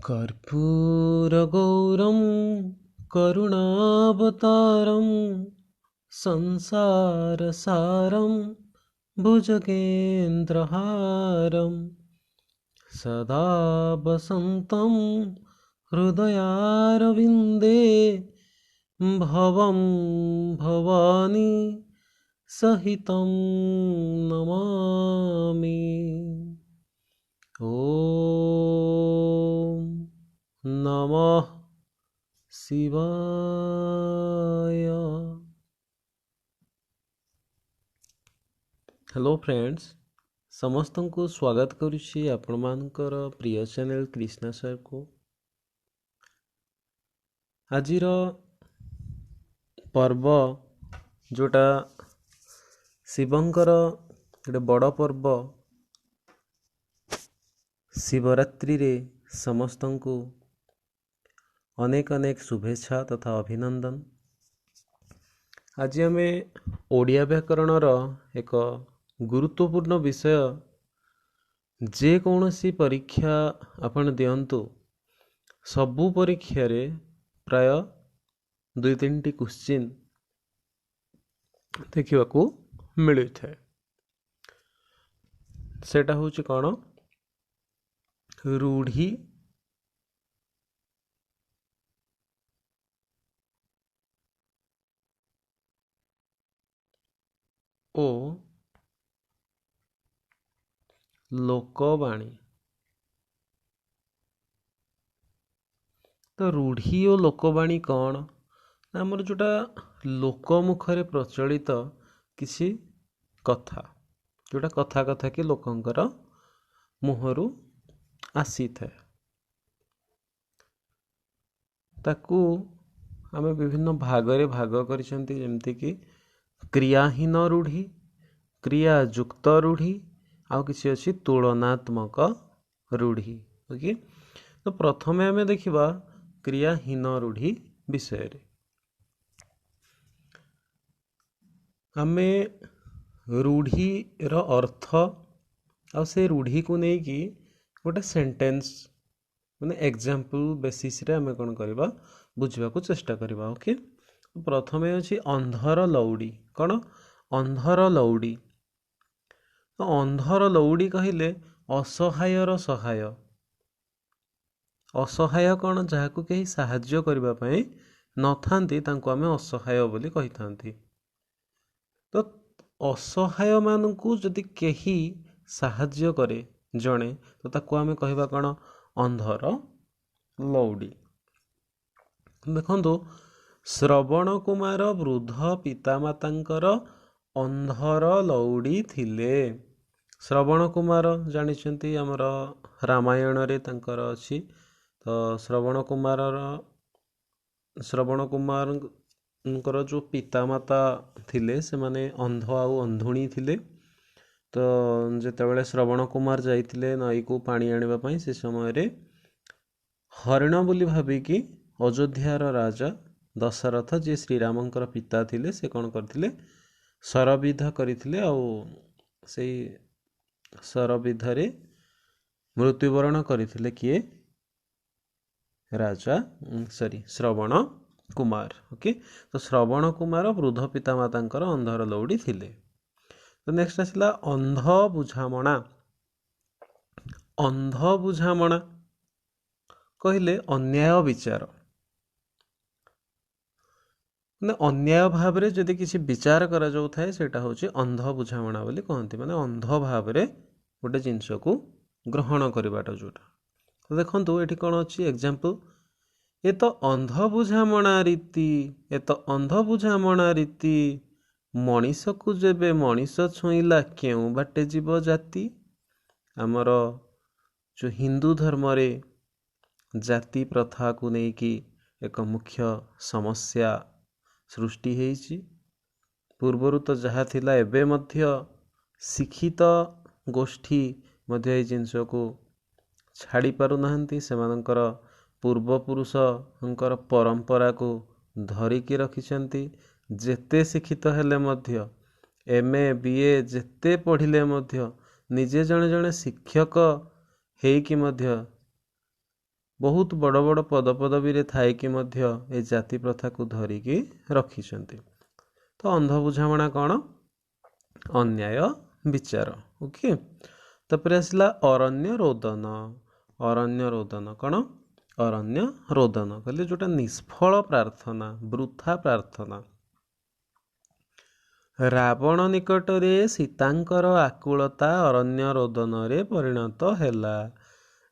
कर्पूरगौरं करुणावतारं संसारसारं भुजगेन्द्रहारं सदा वसन्तं हृदयारविन्दे भवं भवानी सहितं नमामि। ॐ नमः शिवाय। हेलो फ्रेंड्स, समस्त को स्वागत करुछि आपण मानकर प्रिय चैनल कृष्णा सर को। आजिर पर्व जोटा शिवंकर गोटे बड़ पर्व शिवरात्रि रे समस्त को अनेक अनेक शुभेच्छा तथा अभिनंदन। आज आम ओडिया व्याकरणर एक गुरुत्वपूर्ण विषय जे कौनसी परीक्षा आपण दियंतु सबु परीक्षा रे प्राय 2-3 क्वेश्चन देखिबाकू मिली थाए। सेटा होची कौन? रूढ़ी ओ लोकवाणी। तो रूढ़ी और लोकवाणी कौन? आमर जोटा लोकमुखरे प्रचलित किसी कथा जोटा कथा कथा कि लोकंकर मुहरु आसी थाए, ताकू आमे विभिन्न भागरे भाग करिसेंती, जेमती कि क्रियाहीन रूढ़ी, क्रियायुक्त रूढ़ी, आउ किसी अच्छी तुलनात्मक रूढ़ी। ओके, तो प्रथमे आमे देखिबा क्रियाहीन रूढ़ी विषय रे। आमे रूढ़ी रो अर्थ आ से रूढ़ी को नहीं कि गोटे सेंटेंस माने एग्जांपल बेसिस रे आमे कोन करबा बुझवा को चेष्टा करबा। ओके, प्रथमे अछि अंधर लौड़ी। कौन? अंधर लौड़ी। तो अंधर लौड़ी कहिले असहायर सहाय। असहाय कौन? जहाकू कहीं साहाଯ୍य करबा पई न थांती तांको आमे असहाय बोली कहि थांती। तो असहाय मानकू जदि केही साहाଯ୍य करे जणे तो ताकू आमे कहबा कौन? अंधर लौड़ी। देखंतु श्रवण कुमार वृद्ध पितामातांकर अंधर लौड़ी थिले। श्रवण कुमार जानिछंती हमर रामायण रे तांकर अछि। तो श्रवण कुमार जो पितामाता थिले से माने अंध आउ अंधुणी थिले। तो जेतेबेले श्रवण कुमार जाइथिले नई को पानी आनिबा पई से समय रे हरिण बोली भाबिकी अयोध्यार राजा दशरथ जे श्रीरामंकर पिता थिले से कौन करथिले? शरविध करथिले। आउ से शरविधरे मृत्युवरण करथिले किए? राजा श्रवण कुमार। ओके, तो श्रवण कुमार वृद्ध पितामातांकर अंधर लौड़ी थिले। तो नेक्स्ट आसिला अंध बुझामणा। अंध बुझामणा कहले अन्याय विचार। अन्याय भाव रे जदि किसी विचार करा जाउ थाए सेटा होची अंध बुझामणा बोली कहंती। माने अंध भाव रे गोटे जिंस को ग्रहण करबाटा जोटा। तो देखंतु एठी कोन अछि एग्जांपल? ए तो अंध बुझामणा रीति, ए तो अंध बुझामणा रीति, मनीष को जेबे मनीष छुईला केउ बाटे जीव जाति। आमर जो हिंदू धर्म रे जाति प्रथा को नहीं कि एक मुख्य समस्या सृष्टि हेछि। पूर्वरु तो जहा थिला एबे मध्य शिक्षित गोष्ठी मध्य ए जिंस को छाड़ी पारु नाहंती। सेमानंकर पूर्वपुरुषंकर परंपरा को धरिकी रखिछंती। जेते शिक्षित हेले मध्य एमए बीए जेते पढ़िले मध्य निजे जणे जणे शिक्षक हेइकी मध्य बहुत बड़ बड़ पदपदवी थाइकी मध्य ए जाति प्रथा को धरिकी रखिछन्ति। तो अंध बुझामणा कौन? अन्याय विचार। ओके, तापर आसला अरण्य रोदन। अरण्य रोदन कौन? अरण्य रोदन कहले जोटा निष्फल प्रार्थना, वृथा प्रार्थना। रावण निकटरे सीतांकर आकुलता अरण्य रोदन रे परिणत हैला।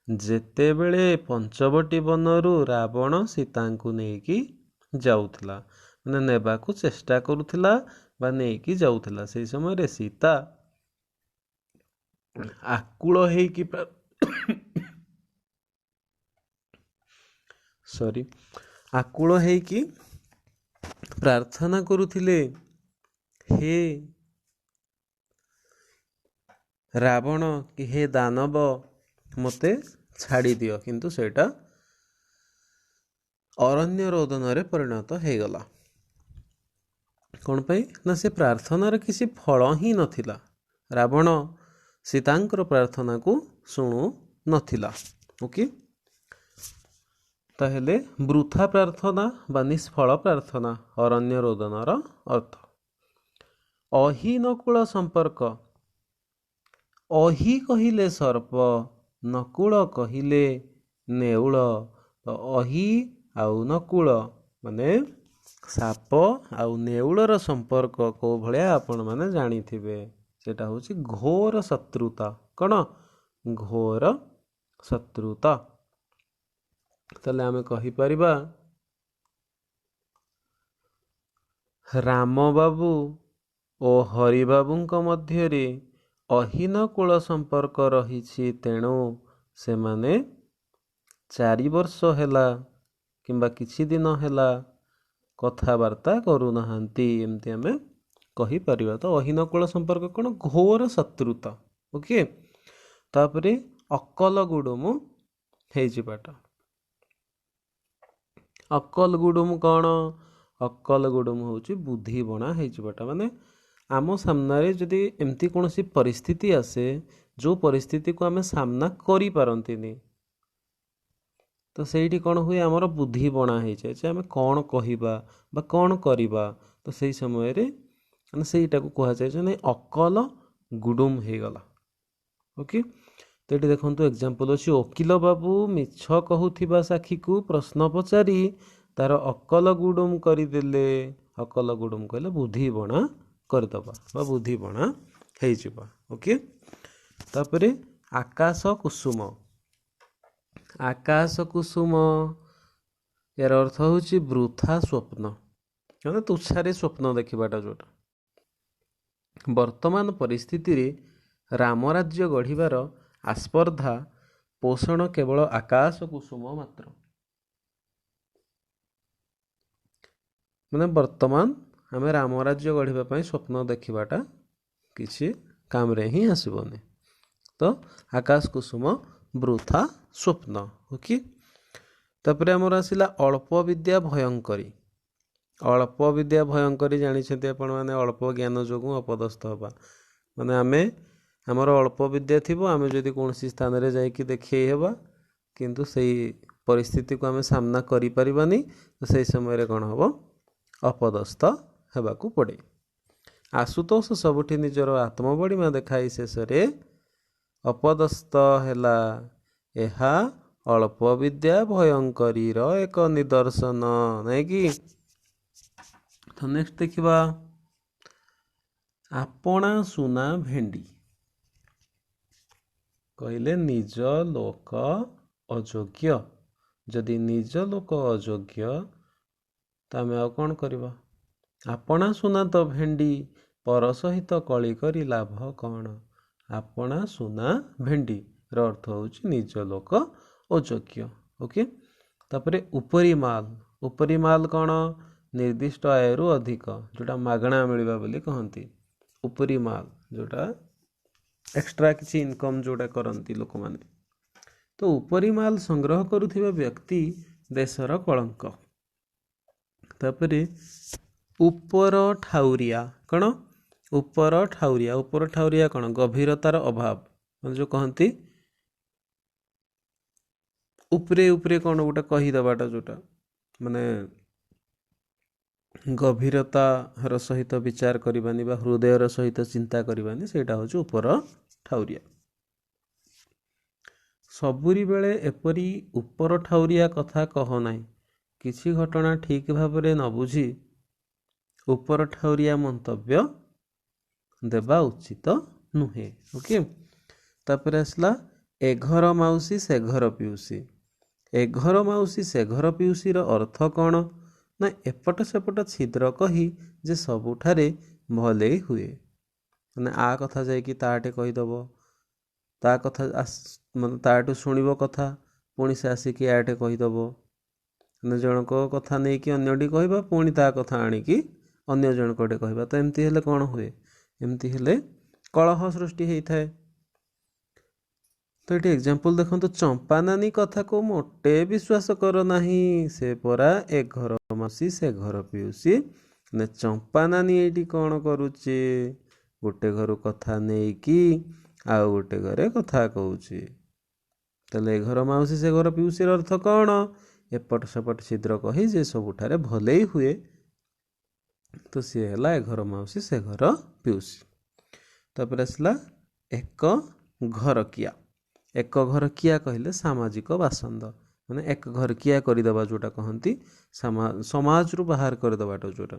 जेतेबेले पंचवटी बनरू रावण सीतांकु नेकी जाउथला, माने नेबाकू चेष्टा करुथला बा नेकी जाउथला, सेई समय रे सीता आकुल हेकी आकुल हेकी प्रार्थना करुथिले, हे रावण कि हे दानव मते छाड़ी दियो, किंतु सेटा अरण्य रोदन रे परिणत हो गला। कौन पाई ना से प्रार्थनार किसी फल ही नथिला। रावण सीतांकर प्रार्थना को शुणु नथिला। ओके, ताहेले वृथा प्रार्थना बा निष्फल प्रार्थना अरण्य रोदनर अर्थ। अहि नकुल संपर्क। अहि कहिले सर्प, नकुल कहिले नेउल। तो अहि आउ नकुल माने साप आउ नेउलर संपर्क को भलिया आपण माने जानी थिबे। सेटा होची घोर शत्रुता। कौन? घोर शत्रुता। ताले आमे कहि परिबा राम बाबू ओ हरि बाबूंक मध्यरे अहिनकुल संपर्क रहिछि, तेणु से माने 4 वर्ष हैला किंबा किछि दिन हैला कथावार्ता करू नहांती, एमती आमे कहि परिबा। तो अहिनकुल संपर्क कौन? घोर शत्रुता। ओके, तापरे अकल गुडुमु हेजिबाटा। अकल गुडुम कौन? अकल गुडुम होची बुद्धि बणा हेजिबाटा। माने आम सामने जदि एमती कौनसी परिस्थिति आसे जो परिस्थिति को आमे सामना करि पारंतिनी, तो सेठी कौन हुए? आमर बुद्धि बणा हो जाए आमे कौन कहिबा बा कौन करिबा। तो सही समय रे सेटा को कहा जाए जे अकल गुडुम हो गला। ओके, तो ये देखो एग्जांपल अच्छी। वकिल बाबू मिछ कहूथिबा साक्षी को प्रश्न पचारि तार अकल गुडुम करदेले। अकल गुडुम कहले बुद्धि बणा करदबा बा बुद्धि बणा हेइ जिबा। ओके, तापरे आकाश कुसुम। आकाश कुसुम यार अर्थ होची वृथा स्वप्न, माने तुच्छारे स्वप्न देखिबाटा जोटा। वर्तमान परिस्थिति रे रामराज्य गढ़िबार आस्पर्धा पोषण केवल आकाश कुसुम मात्र। माने वर्तमान आमे रामराज्य गढ़िबा पई स्वप्न देखिबाटा किछि काम रे ही आसीबोनी। तो आकाश कुसुम वृथा स्वप्न। ओके, तापरे हमर आसिला अल्प विद्या भयंकरी। अल्प विद्या भयंकरी जानि छथि आपण माने अल्प ज्ञान जोगु अपदस्थ होबा। माने आमे हमर अल्प विद्या थिबो, आमे जदि कोनसी स्थान रे जाई कि देखै हेबा किंतु सेही परिस्थिति को आमे सामना करि परिबानी, तो सेही समय रे कोन होबो? अपदस्थ हेबाकू पड़े। आशुतोष सबुठी निजर आत्मबड़ीमा देखाई शेषरे अपदस्थ हेला। एहा अल्प विद्या भयंकरीर एक निदर्शन, नहीं कि? तो नेक्स्ट देखिबा आपणा सुना भेंडी। कहले निज लोक अयोग्य। जदि निज लोक अयोग्य तो आमे आउ कौन करबा? आपणा सुना तो भेंडी, पर सहित कली करी लाभ कौन? आपणा सुना भेंडी र अर्थ होची निज लोक अयोग्य। ओके, तापरे उपरी माल। उपरी माल कौन? निर्दिष्ट आयरु अधिक, जोटा मागणा मिलवा बोली कहंती। उपरी माल जोटा एक्स्ट्रा किसी इनकम जोटा करंती लोक माने। तो उपरी माल संग्रह करुथिबा व्यक्ति देशर कलंक। तापरे उपर ठाउरिया कौन? उपर ठाउरिया। उपर ठाउरिया कौन? गभीरतार अभाव, जो कहती उपरे उपरे कौन गोटे कहीदेवाटा जोटा माने गभीरतार सहित विचार करवानी बा हृदयर सहित चिंता करवानी सेटा होची उपर ठाउरिया। सबुरी बेले एपरी उपर ठाउरिया कथा कह नाही। किछि घटना ठीक भावरे न बुझी उपर ठाउरिया मंतव्य देवा उचित नुहे। ओके, तापर आसला ए घर माउसी से घर पिउसी। ए घर माउसी से घर पिउसी रो अर्थ कौन ना एपट सेपट छिद्र कही जे सबुठारे भले हुए माने आ कथा जाइकी ताटे कहीदेव ता कथा मतलब ताटू शुणव कथा पुणी से आसिकी आटे कहीदेव ମାନେ ଜଣଙ୍କ କଥା ନେଇକି ଅନ୍ୟଟି କହିବା ପୁଣି ତା କଥା ଆଣିକି ଅନ୍ୟ ଜଣକଟେ କହିବା ତ ଏମିତି ହେଲେ କ'ଣ ହୁଏ? ଏମିତି ହେଲେ କଳହ ସୃଷ୍ଟି ହେଇଥାଏ। ତ ଏଠି ଏକ୍ଜାମ୍ପଲ୍ ଦେଖନ୍ତୁ, ଚମ୍ପା ନାନୀ କଥାକୁ ମୋଟେ ବିଶ୍ୱାସ କର ନାହିଁ, ସେ ପରା ଏ ଘର ମାଉସୀ ସେ ଘର ପିଉସୀ। ମାନେ ଚମ୍ପା ନାନୀ ଏଇଠି କ'ଣ କରୁଛି? ଗୋଟେ ଘରୁ କଥା ନେଇକି ଆଉ ଗୋଟେ ଘରେ କଥା କହୁଛି। ତାହେଲେ ଏ ଘର ମାଉସୀ ସେ ଘର ପିଉସୀର ଅର୍ଥ କ'ଣ? ଏପଟ ସେପଟ ଛିଦ୍ର କହି ଯେ ସବୁଠାରେ ଭଲେଇ ହୁଏ, ତ ସିଏ ହେଲା ଏ ଘର ମାଉସୀ ସେ ଘର ପିଉସୀ। ତାପରେ ଆସିଲା ଏକ ଘରକିଆ। ଏକ ଘରକିଆ କହିଲେ ସାମାଜିକ ବାସନ୍ଦ, ମାନେ ଏକ ଘରକିଆ କରିଦେବା ଯେଉଁଟା କହନ୍ତି, ସମାଜରୁ ବାହାର କରିଦେବାଟା ଯେଉଁଟା।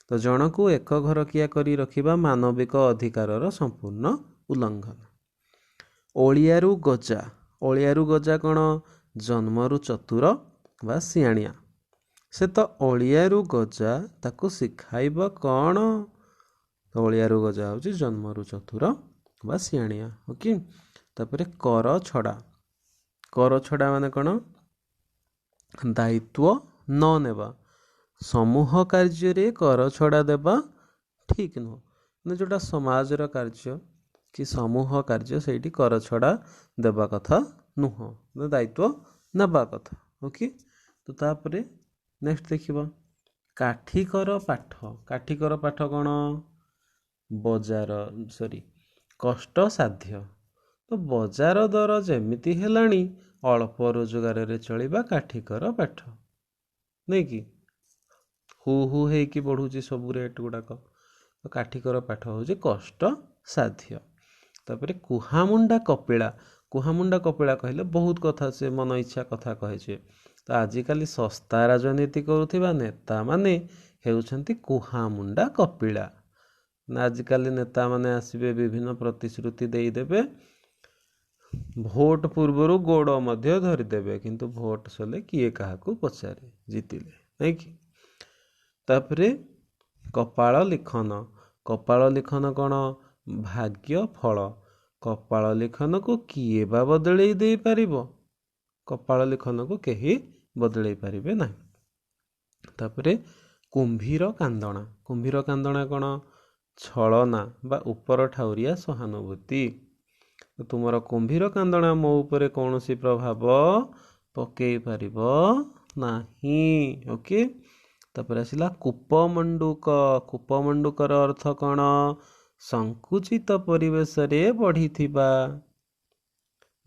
ତ ଜଣକୁ ଏକ ଘରକିଆ କରି ରଖିବା ମାନବିକ ଅଧିକାରର ସମ୍ପୂର୍ଣ୍ଣ ଉଲ୍ଲଙ୍ଘନ। ଓଳିଆରୁ ଗଜା। ଓଳିଆରୁ ଗଜା କ'ଣ? ଜନ୍ମରୁ ଚତୁର ବା ସିଆଣିଆ। ସେ ତ ଅଳିଆରୁ ଗଜା, ତାକୁ ଶିଖାଇବ କ'ଣ? ଅଳିଆରୁ ଗଜା ହେଉଛି ଜନ୍ମରୁ ଚତୁର ବା ସିଆଣିଆ। ଓକେ, ତାପରେ କର ଛଡ଼ା। କର ଛଡ଼ା ମାନେ କ'ଣ? ଦାୟିତ୍ୱ ନ ନେବା। ସମୂହ କାର୍ଯ୍ୟରେ କର ଛଡ଼ା ଦେବା ଠିକ୍ ନୁହଁ। ମାନେ ଯେଉଁଟା ସମାଜର କାର୍ଯ୍ୟ କି ସମୂହ କାର୍ଯ୍ୟ, ସେଇଠି କର ଛଡ଼ା ଦେବା କଥା ନୁହଁ, ଦାୟିତ୍ୱ ନେବା କଥା। ଓକେ, ତ ତାପରେ ନେକ୍ସଟ ଦେଖିବା କାଠିକର ପାଠ। କାଠିକର ପାଠ କ'ଣ? କଷ୍ଟସାଧ୍ୟ। ତ ବଜାର ଦର ଯେମିତି ହେଲାଣି, ଅଳ୍ପ ରୋଜଗାରରେ ଚଳିବା କାଠିକର ପାଠ, ନାଇଁ କି? ହୁ ହୁ ହେଇକି ବଢ଼ୁଛି ସବୁ ରେଟ୍ ଗୁଡ଼ାକ। ତ କାଠିକର ପାଠ ହେଉଛି କଷ୍ଟସାଧ୍ୟ। ତାପରେ କୁହାମୁଣ୍ଡା କପିଳା। କୁହାମୁଣ୍ଡା କପିଳା କହିଲେ ବହୁତ କଥା, ସେ ମନ ଇଚ୍ଛା କଥା କହିଛି। ତ ଆଜିକାଲି ଶସ୍ତା ରାଜନୀତି କରୁଥିବା ନେତାମାନେ ହେଉଛନ୍ତି କୁହାମୁଣ୍ଡା କପିଳା। ଆଜିକାଲି ନେତାମାନେ ଆସିବେ, ବିଭିନ୍ନ ପ୍ରତିଶ୍ରୁତି ଦେଇଦେବେ, ଭୋଟ ପୂର୍ବରୁ ଗୋଡ଼ ମଧ୍ୟ ଧରିଦେବେ, କିନ୍ତୁ ଭୋଟ ସଲେ କିଏ କାହାକୁ ପଚାରେ, ଜିତିଲେ, ନାଇଁ କି? ତାପରେ କପାଳ ଲିଖନ। କପାଳ ଲିଖନ କ'ଣ? ଭାଗ୍ୟ ଫଳ। କପାଳ ଲିଖନକୁ କିଏ ବା ବଦଳେଇ ଦେଇପାରିବ? କପାଳ ଲିଖନକୁ କେହି ବଦଳେଇ ପାରିବେ ନାହିଁ। ତାପରେ କୁମ୍ଭୀର କାନ୍ଦଣା। କୁମ୍ଭୀର କାନ୍ଦଣା କ'ଣ? ଛଳନା ବା ଉପର ଠାଉରିଆ ସହାନୁଭୂତି। ତୁମର କୁମ୍ଭୀର କାନ୍ଦଣା ମୋ ଉପରେ କୌଣସି ପ୍ରଭାବ ପକେଇ ପାରିବ ନାହିଁ। ଓକେ, ତାପରେ ଆସିଲା କୂପମଣ୍ଡୁକ। କୂପମଣ୍ଡୁକର ଅର୍ଥ କ'ଣ? ସଂକୁଚିତ ପରିବେଶରେ ବଢ଼ିଥିବା।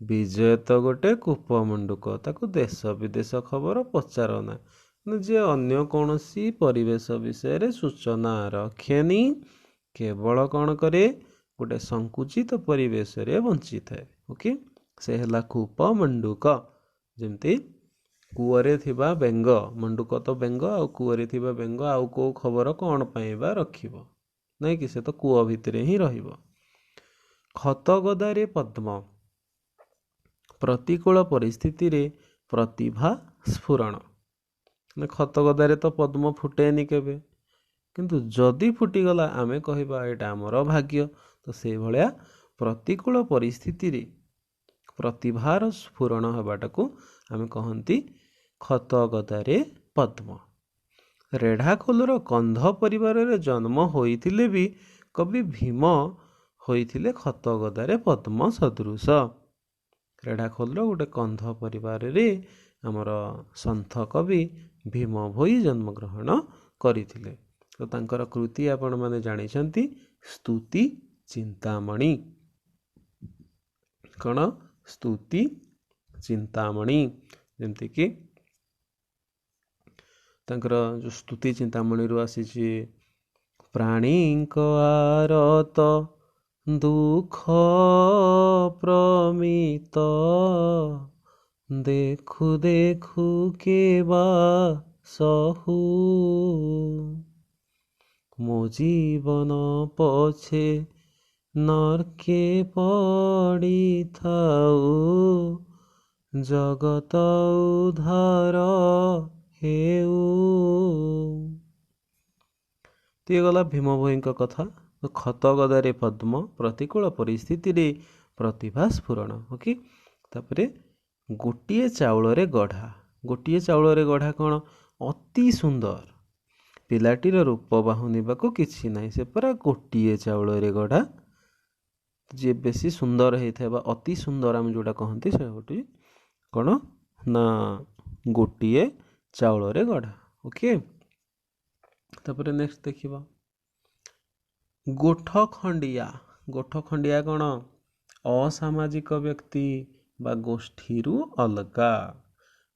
ବିଜୟ ତ ଗୋଟେ କୂପମଣ୍ଡୁକ, ତାକୁ ଦେଶ ବିଦେଶ ଖବର ପଚାର ନା। ଯେ ଅନ୍ୟ କୌଣସି ପରିବେଶ ବିଷୟରେ ସୂଚନା ରଖେନି, କେବଳ କ'ଣ କରେ? ଗୋଟେ ସଂକୁଚିତ ପରିବେଶରେ ବଞ୍ଚିଥାଏ। ଓକେ, ସେ ହେଲା କୂପମଣ୍ଡୁକ। ଯେମିତି କୂଅରେ ଥିବା ବେଙ୍ଗ, ମଣ୍ଡୁକ ତ ବେଙ୍ଗ, ଆଉ କୂଅରେ ଥିବା ବେଙ୍ଗ ଆଉ କେଉଁ ଖବର କ'ଣ ପାଇଁ ବା ରଖିବ, ନାଇଁ କି? ସେ ତ କୂଅ ଭିତରେ ହିଁ ରହିବ। ଖତଗଦାରେ ପଦ୍ମ। ପ୍ରତିକୂଳ ପରିସ୍ଥିତିରେ ପ୍ରତିଭା ସ୍ଫୁରଣ। ଖତଗଦାରେ ତ ପଦ୍ମ ଫୁଟେନି କେବେ, କିନ୍ତୁ ଯଦି ଫୁଟିଗଲା ଆମେ କହିବା ଏଇଟା ଆମର ଭାଗ୍ୟ। ତ ସେଇଭଳିଆ ପ୍ରତିକୂଳ ପରିସ୍ଥିତିରେ ପ୍ରତିଭାର ସ୍ଫୁରଣ ହେବାଟାକୁ ଆମେ କହନ୍ତି ଖତଗଦାରେ ପଦ୍ମ। ରେଢ଼ାଖୋଲର କନ୍ଧ ପରିବାରରେ ଜନ୍ମ ହୋଇଥିଲେ ବି କବି ଭୀମ ହୋଇଥିଲେ ଖତଗଦାରେ ପଦ୍ମ ସଦୃଶ। ରେଢ଼ାଖୋଲର ଗୋଟେ କନ୍ଧ ପରିବାରରେ ଆମର ସନ୍ଥ କବି ଭୀମ ଭୋଇ ଜନ୍ମଗ୍ରହଣ କରିଥିଲେ। ତ ତାଙ୍କର କୃତି ଆପଣମାନେ ଜାଣିଛନ୍ତି, ସ୍ତୁତି ଚିନ୍ତାମଣି। କ'ଣ? ସ୍ତୁତି ଚିନ୍ତାମଣି। ଯେମିତିକି ତାଙ୍କର ଯେଉଁ ସ୍ତୁତି ଚିନ୍ତାମଣିରୁ ଆସିଛି, ପ୍ରାଣୀଙ୍କ ଆରତ ଦୁଃଖ ପ୍ରମିତ, ଦେଖୁ ଦେଖୁ କେବା ସହୁ, ମୋ ଜୀବନ ପଛେ ନର୍କେ ପଡ଼ିଥାଉ, ଜଗତ ଉଦ୍ଧାର ହେଉ। ଇଏ ଗଲା ଭୀମ ଭୋଇଙ୍କ କଥା। ଖତ ଗଦାରେ ପଦ୍ମ, ପ୍ରତିକୂଳ ପରିସ୍ଥିତିରେ ପ୍ରତିଭା ସ୍ଫୁରଣ। ଓକେ, ତାପରେ ଗୋଟିଏ ଚାଉଳରେ ଗଢ଼ା। ଗୋଟିଏ ଚାଉଳରେ ଗଢ଼ା କ'ଣ? ଅତି ସୁନ୍ଦର। ପିଲାଟିର ରୂପ ବାହୁନିବାକୁ କିଛି ନାହିଁ, ସେ ପୁରା ଗୋଟିଏ ଚାଉଳରେ ଗଢ଼ା। ଯିଏ ବେଶୀ ସୁନ୍ଦର ହେଇଥାଏ ବା ଅତି ସୁନ୍ଦର ଆମେ ଯେଉଁଟା କହନ୍ତି, ସେ ଗୋଟେ କ'ଣ ନା ଗୋଟିଏ ଚାଉଳରେ ଗଢ଼ା। ଓକେ, ତାପରେ ନେକ୍ସଟ ଦେଖିବା ଗୋଠ ଖଣ୍ଡିଆ। ଗୋଠ ଖଣ୍ଡିଆ କ'ଣ? ଅସାମାଜିକ ବ୍ୟକ୍ତି ବା ଗୋଷ୍ଠୀରୁ ଅଲଗା।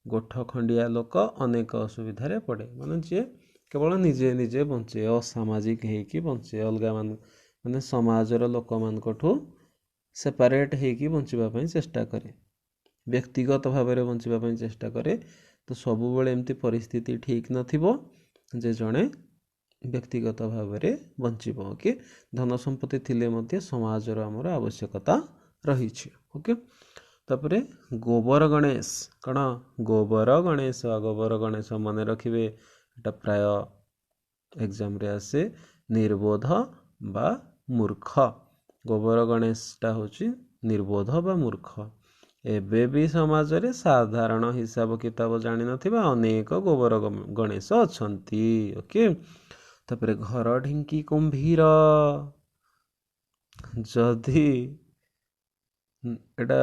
ଗୋଠ ଖଣ୍ଡିଆ ଲୋକ ଅନେକ ଅସୁବିଧାରେ ପଡ଼େ, ମାନେ ଯିଏ କେବଳ ନିଜେ ନିଜେ ବଞ୍ଚେ, ଅସାମାଜିକ ହେଇକି ବଞ୍ଚେ, ଅଲଗା ମାନେ ସମାଜର ଲୋକମାନଙ୍କଠୁ ସେପାରେଟ୍ ହେଇକି ବଞ୍ଚିବା ପାଇଁ ଚେଷ୍ଟା କରେ, ବ୍ୟକ୍ତିଗତ ଭାବରେ ବଞ୍ଚିବା ପାଇଁ ଚେଷ୍ଟା କରେ। ତ ସବୁବେଳେ ଏମିତି ପରିସ୍ଥିତି ଠିକ୍ ନଥିବ ଯେ ଜଣେ ବ୍ୟକ୍ତିଗତ ଭାବରେ ବଞ୍ଚିବ। ଓକେ, ଧନ ସମ୍ପତ୍ତି ଥିଲେ ମଧ୍ୟ ସମାଜର ଆମର ଆବଶ୍ୟକତା ରହିଛି। ଓକେ, ତାପରେ ଗୋବର ଗଣେଶ। କ'ଣ? ଗୋବର ଗଣେଶ। ଗୋବର ଗଣେଶ ମନେ ରଖିବେ, ଏଟା ପ୍ରାୟ ଏକ୍ଜାମ୍ରେ ଆସେ, ନିର୍ବୋଧ ବା ମୂର୍ଖ। ଗୋବର ଗଣେଶଟା ହେଉଛି ନିର୍ବୋଧ ବା ମୂର୍ଖ। ଏବେ ବି ସମାଜରେ ସାଧାରଣ ହିସାବ କିତାବ ଜାଣିନଥିବା ଅନେକ ଗୋବର ଗଣେଶ ଅଛନ୍ତି। ଓକେ, ତାପରେ ଘର ଢିଙ୍କି କୁମ୍ଭୀର। ଯଦି ଏଟା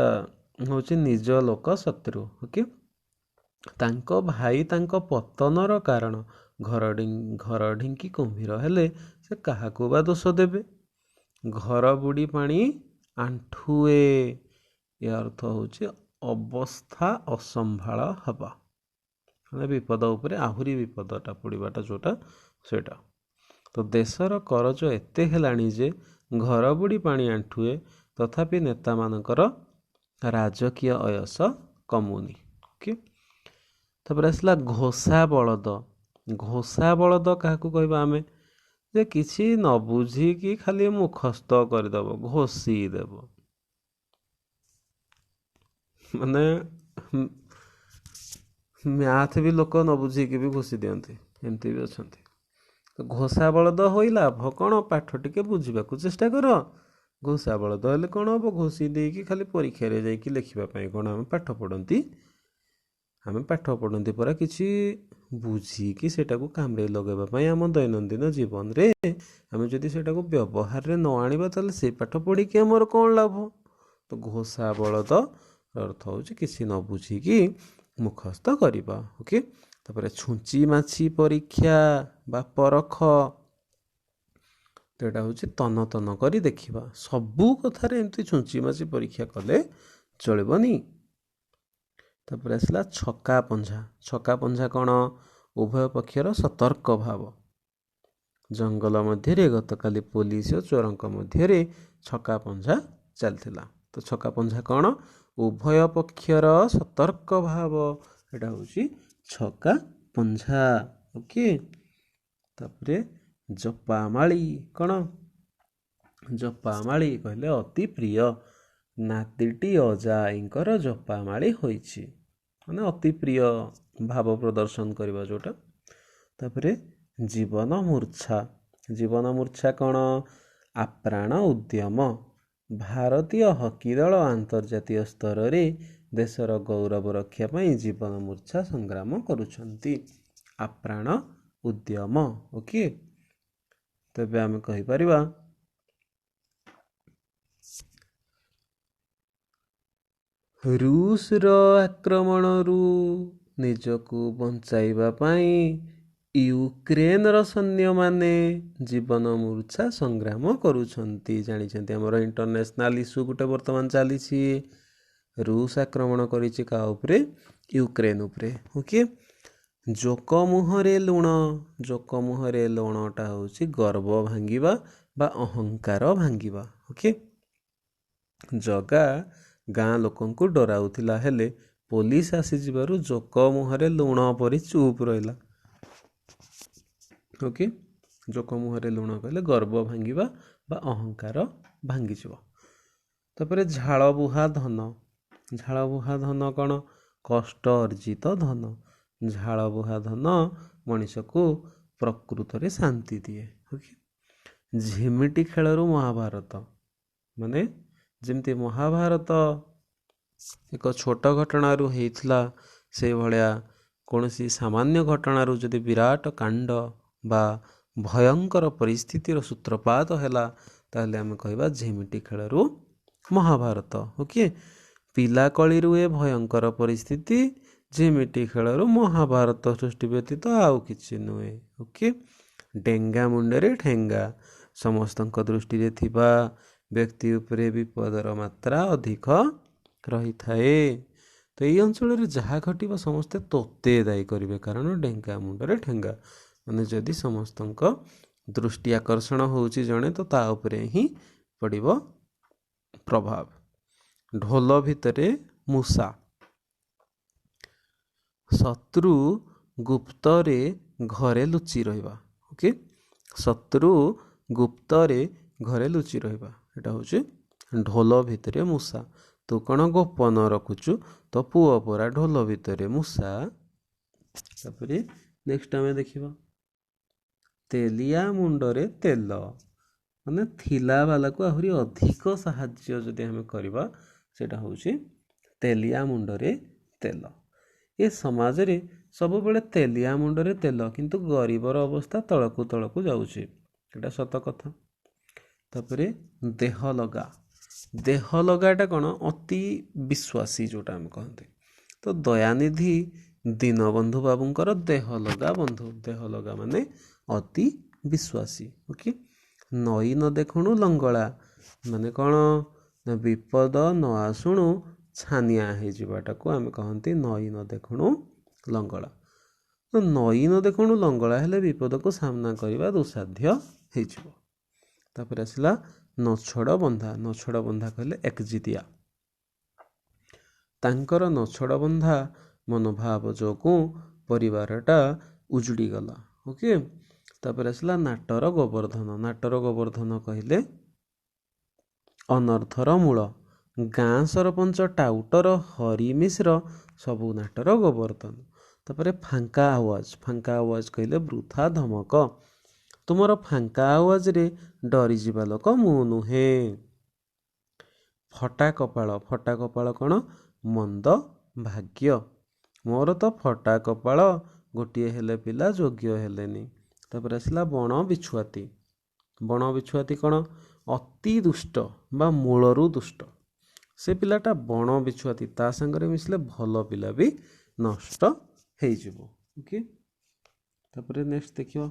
ହେଉଛି ନିଜ ଲୋକ ଶତ୍ରୁ। ଓକେ, ତାଙ୍କ ଭାଇ ତାଙ୍କ ପତନର କାରଣ। ଘର ଢିଙ୍କି କୁମ୍ଭୀର ହେଲେ ସେ କାହାକୁ ବା ଦୋଷ ଦେବେ? ଘର ବୁଡ଼ି ପାଣି ଆଣ୍ଠୁଏ। ଏ ଅର୍ଥ ହେଉଛି ଅବସ୍ଥା ଅସମ୍ଭାଳ ହେବା, ମାନେ ବିପଦ ଉପରେ ଆହୁରି ବିପଦଟା ପଡ଼ିବାଟା ଯେଉଁଟା ସେଇଟା। ତ ଦେଶର କରଜ ଏତେ ହେଲାଣି ଯେ ଘର ବୁଡ଼ି ପାଣି ଆଣ୍ଠୁଏ, ତଥାପି ନେତାମାନଙ୍କର ରାଜକୀୟ ଅୟସ କମୁନି। ଓକେ, ତାପରେ ଆସିଲା ଘୋଷା ବଳଦ। ଘୋଷା ବଳଦ କାହାକୁ କହିବା ଆମେ? ଯେ କିଛି ନ ବୁଝିକି ଖାଲି ମୁଖସ୍ତ କରିଦେବ, ଘୋଷି ଦେବ, ମାନେ ମ୍ୟାଥ ବି ଲୋକ ନ ବୁଝିକି ବି ଘୋଷି ଦିଅନ୍ତି, ଏମିତି ବି ଅଛନ୍ତି। ତ ଘୋଷା ବଳଦ ହୋଇ ଲାଭ କ'ଣ? ପାଠ ଟିକେ ବୁଝିବାକୁ ଚେଷ୍ଟା କର। ଘୋଷା ବଳଦ ହେଲେ କ'ଣ ହେବ? ଘୋଷି ଦେଇକି ଖାଲି ପରୀକ୍ଷାରେ ଯାଇକି ଲେଖିବା ପାଇଁ କ'ଣ ଆମେ ପାଠ ପଢ଼ନ୍ତି? ଆମେ ପାଠ ପଢ଼ନ୍ତି ପରା କିଛି ବୁଝିକି ସେଟାକୁ କାମରେ ଲଗାଇବା ପାଇଁ ଆମ ଦୈନନ୍ଦିନ ଜୀବନରେ। ଆମେ ଯଦି ସେଟାକୁ ବ୍ୟବହାରରେ ନ ଆଣିବା ତାହେଲେ ସେଇ ପାଠ ପଢ଼ିକି ଆମର କ'ଣ ଲାଭ? ତ ଘୋଷା ବଳଦ ଅର୍ଥ ହେଉଛି କିଛି ନ ବୁଝିକି ମୁଖସ୍ତ କରିବା। ଓକେ, ତାପରେ ଛୁଞ୍ଚି ମାଛି ପରୀକ୍ଷା ବା ପରଖ। ତ ଏଇଟା ହେଉଛି ତନ ତନ କରି ଦେଖିବା। ସବୁ କଥାରେ ଏମିତି ଛୁଞ୍ଚି ମାଛି ପରୀକ୍ଷା କଲେ ଚଳିବନି। ତାପରେ ଆସିଲା ଛକା ପଞ୍ଝା। ଛକା ପଞ୍ଝା କ'ଣ? ଉଭୟ ପକ୍ଷର ସତର୍କ ଭାବ। ଜଙ୍ଗଲ ମଧ୍ୟରେ ଗତକାଲି ପୋଲିସ ଓ ଚୋରଙ୍କ ମଧ୍ୟରେ ଛକା ପଞ୍ଝା ଚାଲିଥିଲା। ତ ଛକା ପଞ୍ଝା କ'ଣ? ଉଭୟ ପକ୍ଷର ସତର୍କ ଭାବ, ଏଇଟା ହେଉଛି ଛକା ପଞ୍ଝା। ଓକେ, ତାପରେ ଜପାମାଳି। କ'ଣ? ଜପାମାଳି କହିଲେ ଅତି ପ୍ରିୟ। ନାତିଟି ଅଜାଆଈଙ୍କର ଜପାମାଳି ହୋଇଛି, ମାନେ ଅତି ପ୍ରିୟ ଭାବ ପ୍ରଦର୍ଶନ କରିବା ଯେଉଁଟା। ତାପରେ ଜୀବନ ମୂର୍ଚ୍ଛା। ଜୀବନ ମୂର୍ଚ୍ଛା କ'ଣ? ଆପ୍ରାଣ ଉଦ୍ୟମ। ଭାରତୀୟ ହକି ଦଳ ଆନ୍ତର୍ଜାତୀୟ ସ୍ତରରେ ଦେଶର ଗୌରବ ରକ୍ଷା ପାଇଁ ଜୀବନ ମୂର୍ଚ୍ଛା ସଂଗ୍ରାମ କରୁଛନ୍ତି। ଆପ୍ରାଣ ଉଦ୍ୟମ। ଓକେ, ତେବେ ଆମେ କହିପାରିବା ରୁଷର ଆକ୍ରମଣରୁ ନିଜକୁ ବଞ୍ଚାଇବା ପାଇଁ ୟୁକ୍ରେନର ସୈନ୍ୟମାନେ ଜୀବନ ମୂର୍ଚ୍ଛା ସଂଗ୍ରାମ କରୁଛନ୍ତି। ଜାଣିଛନ୍ତି ଆମର ଇଣ୍ଟରନ୍ୟାସନାଲ ଇସ୍ୟୁ ଗୋଟେ ବର୍ତ୍ତମାନ ଚାଲିଛି। ରୁଷ ଆକ୍ରମଣ କରିଛି କାହା ଉପରେ? ୟୁକ୍ରେନ୍ ଉପରେ। ଓକେ, ଜୋକ ମୁହଁରେ ଲୁଣ। ଜୋକ ମୁହଁରେ ଲୁଣଟା ହେଉଛି ଗର୍ବ ଭାଙ୍ଗିବା ବା ଅହଙ୍କାର ଭାଙ୍ଗିବା। ଓକେ, ଜଗା ଗାଁ ଲୋକଙ୍କୁ ଡରାଉଥିଲା, ହେଲେ ପୋଲିସ ଆସିଯିବାରୁ ଜୋକ ମୁହଁରେ ଲୁଣ ପରି ଚୁପ୍ ରହିଲା। ଓକେ, ଜୋକ ମୁହଁରେ ଲୁଣ କହିଲେ ଗର୍ବ ଭାଙ୍ଗିବା ବା ଅହଙ୍କାର ଭାଙ୍ଗିଯିବ। ତାପରେ ଝାଳ ବୁହା ଧନ। ଝାଳ ବୁହା ଧନ କ'ଣ? କଷ୍ଟ ଅର୍ଜିତ ଧନ। ଝାଳ ବୁହା ଧନ ମଣିଷକୁ ପ୍ରକୃତରେ ଶାନ୍ତି ଦିଏ। ଓକେ, ଝିମିଟି ଖେଳରୁ ମହାଭାରତ। ମାନେ ଯେମିତି ମହାଭାରତ ଏକ ଛୋଟ ଘଟଣାରୁ ହେଇଥିଲା, ସେଇଭଳିଆ କୌଣସି ସାମାନ୍ୟ ଘଟଣାରୁ ଯଦି ବିରାଟ କାଣ୍ଡ ବା ଭୟଙ୍କର ପରିସ୍ଥିତିର ସୂତ୍ରପାତ ହେଲା, ତାହେଲେ ଆମେ କହିବା ଝିମିଟି ଖେଳରୁ ମହାଭାରତ। ଓକେ, ପିଲାକଳିରୁ ଏ ଭୟଙ୍କର ପରିସ୍ଥିତି, ଝିମିଟି ଖେଳରୁ ମହାଭାରତ ସୃଷ୍ଟି ବ୍ୟତୀତ ଆଉ କିଛି ନୁହେଁ। ଓକେ, ଡେଙ୍ଗା ମୁଣ୍ଡରେ ଠେଙ୍ଗା। ସମସ୍ତଙ୍କ ଦୃଷ୍ଟିରେ ଥିବା ବ୍ୟକ୍ତି ଉପରେ ବିପଦର ମାତ୍ରା ଅଧିକ ରହିଥାଏ। ତ ଏଇ ଅଞ୍ଚଳରେ ଯାହା ଘଟିବ ସମସ୍ତେ ତୋତେ ଦାୟୀ କରିବେ, କାରଣ ଡେଙ୍ଗା ମୁଣ୍ଡରେ ଠେଙ୍ଗା। ମାନେ ଯଦି ସମସ୍ତଙ୍କ ଦୃଷ୍ଟି ଆକର୍ଷଣ ହେଉଛି ଜଣେ, ତ ତା ଉପରେ ହିଁ ପଡ଼ିବ ପ୍ରଭାବ। ଢୋଲ ଭିତରେ ମୂଷା। ଶତ୍ରୁ ଗୁପ୍ତରେ ଘରେ ଲୁଚି ରହିବା। ଓକେ, ଶତ୍ରୁ ଗୁପ୍ତରେ ଘରେ ଲୁଚି ରହିବା, ଏଟା ହେଉଛି ଢୋଲ ଭିତରେ ମୂଷା। ତୁ କ'ଣ ଗୋପନ ରଖୁଛୁ? ତ ପୁଅ ପରା ଢୋଲ ଭିତରେ ମୂଷା। ତାପରେ ନେକ୍ସଟ ଆମେ ଦେଖିବା ତେଲିଆ ମୁଣ୍ଡରେ ତେଲ। ମାନେ ଥିଲା ବାଲାକୁ ଆହୁରି ଅଧିକ ସାହାଯ୍ୟ ଯଦି ଆମେ କରିବା, ସେଇଟା ହେଉଛି ତେଲିଆ ମୁଣ୍ଡରେ ତେଲ। ଏ ସମାଜରେ ସବୁବେଳେ ତେଲିଆ ମୁଣ୍ଡରେ ତେଲ, କିନ୍ତୁ ଗରିବର ଅବସ୍ଥା ତଳକୁ ତଳକୁ ଯାଉଛି, ଏଟା ସତ କଥା। ତାପରେ ଦେହ ଲଗା। ଦେହ ଲଗାଟା କ'ଣ? ଅତି ବିଶ୍ୱାସୀ ଯେଉଁଟା ଆମେ କହନ୍ତି। ତ ଦୟାନିଧି ଦୀନବନ୍ଧୁ ବାବୁଙ୍କର ଦେହ ଲଗା ବନ୍ଧୁ। ଦେହ ଲଗା ମାନେ ଅତି ବିଶ୍ୱାସୀ। ଓକେ, ନଈ ନ ଦେଖୁଣୁ ଲଙ୍ଗଳା। ମାନେ କ'ଣ? ନା ବିପଦ ନ ଆସୁଣୁ ଛାନିଆ ହେଇଯିବାଟାକୁ ଆମେ କହନ୍ତି ନଈ ନ ଦେଖୁଣୁ ଲଙ୍ଗଳା। ତ ନଈ ନ ଦେଖୁଣୁ ଲଙ୍ଗଳା ହେଲେ ବିପଦକୁ ସାମ୍ନା କରିବା ଦୁଃସାଧ୍ୟ ହେଇଯିବ। ତାପରେ ଆସିଲା ନଛୋଡ଼ ବନ୍ଧା। ନଛୋଡ଼ ବନ୍ଧା କହିଲେ ଏକଜିଦିଆ। ତାଙ୍କର ନଛୋଡ଼ ବନ୍ଧା ମନୋଭାବ ଯୋଗୁଁ ପରିବାରଟା ଉଜୁଡ଼ି ଗଲା। ଓକେ, ତାପରେ ଆସିଲା ନାଟର ଗୋବର୍ଦ୍ଧନ। ନାଟର ଗୋବର୍ଦ୍ଧନ କହିଲେ ଅନର୍ଥର ମୂଳ। ଗାଁ ସରପଞ୍ଚ ଟାଉଟର ହରି ମିଶ୍ର ସବୁ ନାଟର ଗୋବର୍ଦ୍ଧନ। ତାପରେ ଫାଙ୍କା ଆୱାଜ। ଫାଙ୍କା ଆୱାଜ କହିଲେ ବୃଥା ଧମକ। ତୁମର ଫାଙ୍କା ଆୱାଜରେ ଡରିଯିବା ଲୋକ ମୁଁ ନୁହେଁ। ଫଟା କପାଳ। ଫଟା କପାଳ କ'ଣ? ମନ୍ଦ ଭାଗ୍ୟ। ମୋର ତ ଫଟା କପାଳ, ଗୋଟିଏ ହେଲେ ପିଲା ଯୋଗ୍ୟ ହେଲେନି। ତାପରେ ଆସିଲା ବଣ ବିଛୁଆତି। ବଣ ବିଛୁଆତି କ'ଣ? ଅତି ଦୁଷ୍ଟ ବା ମୂଳରୁ ଦୁଷ୍ଟ। ସେ ପିଲାଟା ବଣ ବିଛୁଆତି, ତା ସାଙ୍ଗରେ ମିଶିଲେ ଭଲ ପିଲା ବି ନଷ୍ଟ ହେଇଯିବ। ଓକେ, ତାପରେ ନେକ୍ସଟ ଦେଖିବା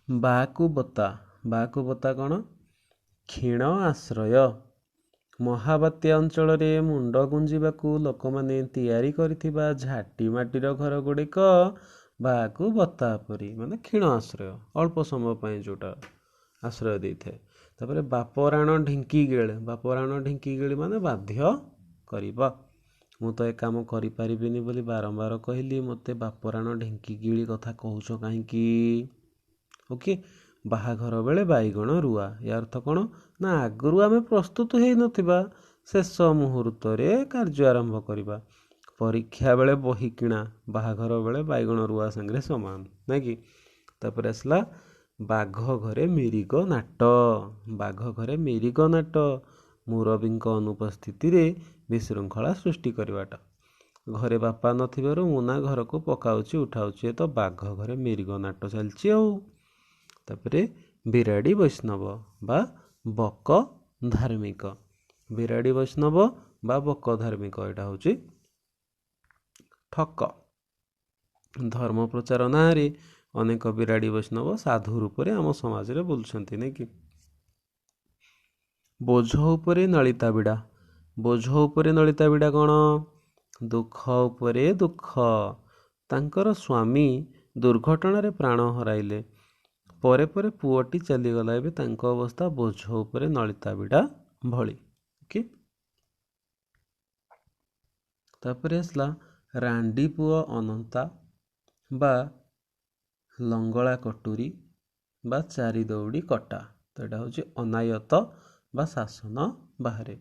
ବାକୁ ବତା। ବାକୁ ବତା କ'ଣ? କ୍ଷୀଣ ଆଶ୍ରୟ। ମହାବାତ୍ୟା ଅଞ୍ଚଳରେ ମୁଣ୍ଡ ଗୁଞ୍ଜିବାକୁ ଲୋକମାନେ ତିଆରି କରିଥିବା ଝାଟି ମାଟିର ଘର ଗୁଡ଼ିକ ବାକୁ ବତା ପରି, ମାନେ କ୍ଷୀଣ ଆଶ୍ରୟ, ଅଳ୍ପ ସମୟ ପାଇଁ ଯେଉଁଟା ଆଶ୍ରୟ ଦେଇଥାଏ। ତାପରେ ବାପରାଣ ଢିଙ୍କି ଗେଳି। ବାପରାଣ ଢିଙ୍କି ଗେଳି ମାନେ ବାଧ୍ୟ କରିବା। ମୁଁ ତ ଏ କାମ କରିପାରିବିନି ବୋଲି ବାରମ୍ବାର କହିଲି, ମୋତେ ବାପରାଣ ଢିଙ୍କି ଗିଳି କଥା କହୁଛ କାହିଁକି? ଓକେ, ବାହାଘର ବେଳେ ବାଇଗଣ ରୁଆ। ୟା ଅର୍ଥ କ'ଣ? ନା ଆଗରୁ ଆମେ ପ୍ରସ୍ତୁତ ହେଇନଥିବା, ଶେଷ ମୁହୂର୍ତ୍ତରେ କାର୍ଯ୍ୟ ଆରମ୍ଭ କରିବା। ପରୀକ୍ଷା ବେଳେ ବହି କିଣା ବାହାଘର ବେଳେ ବାଇଗଣ ରୁଆ ସାଙ୍ଗରେ ସମାନ, ନାଇଁ କି? ତାପରେ ଆସିଲା ବାଘ ଘରେ ମିରିଗ ନାଟ। ବାଘ ଘରେ ମିରିଗ ନାଟ ମୁରବୀଙ୍କ ଅନୁପସ୍ଥିତିରେ ବିଶୃଙ୍ଖଳା ସୃଷ୍ଟି କରିବାଟା। ଘରେ ବାପା ନଥିବାରୁ ମୁନା ଘରକୁ ପକାଉଛି ଉଠାଉଛି, ଏ ତ ବାଘ ଘରେ ମିରିଗ ନାଟ ଚାଲିଛି ଆଉ। ତାପରେ ବିରାଡ଼ି ବୈଷ୍ଣବ ବା ବକ ଧାର୍ମିକ। ବିରାଡ଼ି ବୈଷ୍ଣବ ବା ବକ ଧାର୍ମିକ, ଏଇଟା ହେଉଛି ଠକ। ଧର୍ମ ପ୍ରଚାର ନାଁରେ ଅନେକ ବିରାଡ଼ି ବୈଷ୍ଣବ ସାଧୁ ରୂପରେ ଆମ ସମାଜରେ ବୁଲୁଛନ୍ତି, ନାଇଁ କି? ବୋଝ ଉପରେ ନଳିତା ବିଡ଼ା। ବୋଝ ଉପରେ ନଳିତା ବିଡ଼ା କ'ଣ? ଦୁଃଖ ଉପରେ ଦୁଃଖ। ତାଙ୍କର ସ୍ୱାମୀ ଦୁର୍ଘଟଣାରେ ପ୍ରାଣ ହରାଇଲେ। ପରେ ପରେ ପୁଅଟି ଚାଲିଗଲା। ଏବେ ତାଙ୍କ ଅବସ୍ଥା ବୋଝ ଉପରେ ନଳିତା ବିଡ଼ା ଭଳି। ଓକେ। ତାପରେ ଆସିଲା ରାଣ୍ଡି ପୁଅ ଅନନ୍ତା ବା ଲଙ୍ଗଳା କଟୁରୀ ବା ଚାରି ଦଉଡ଼ି କଟା। ତ ଏଇଟା ହେଉଛି ଅନାୟତ ବା ଶାସନ ବାହାରେ।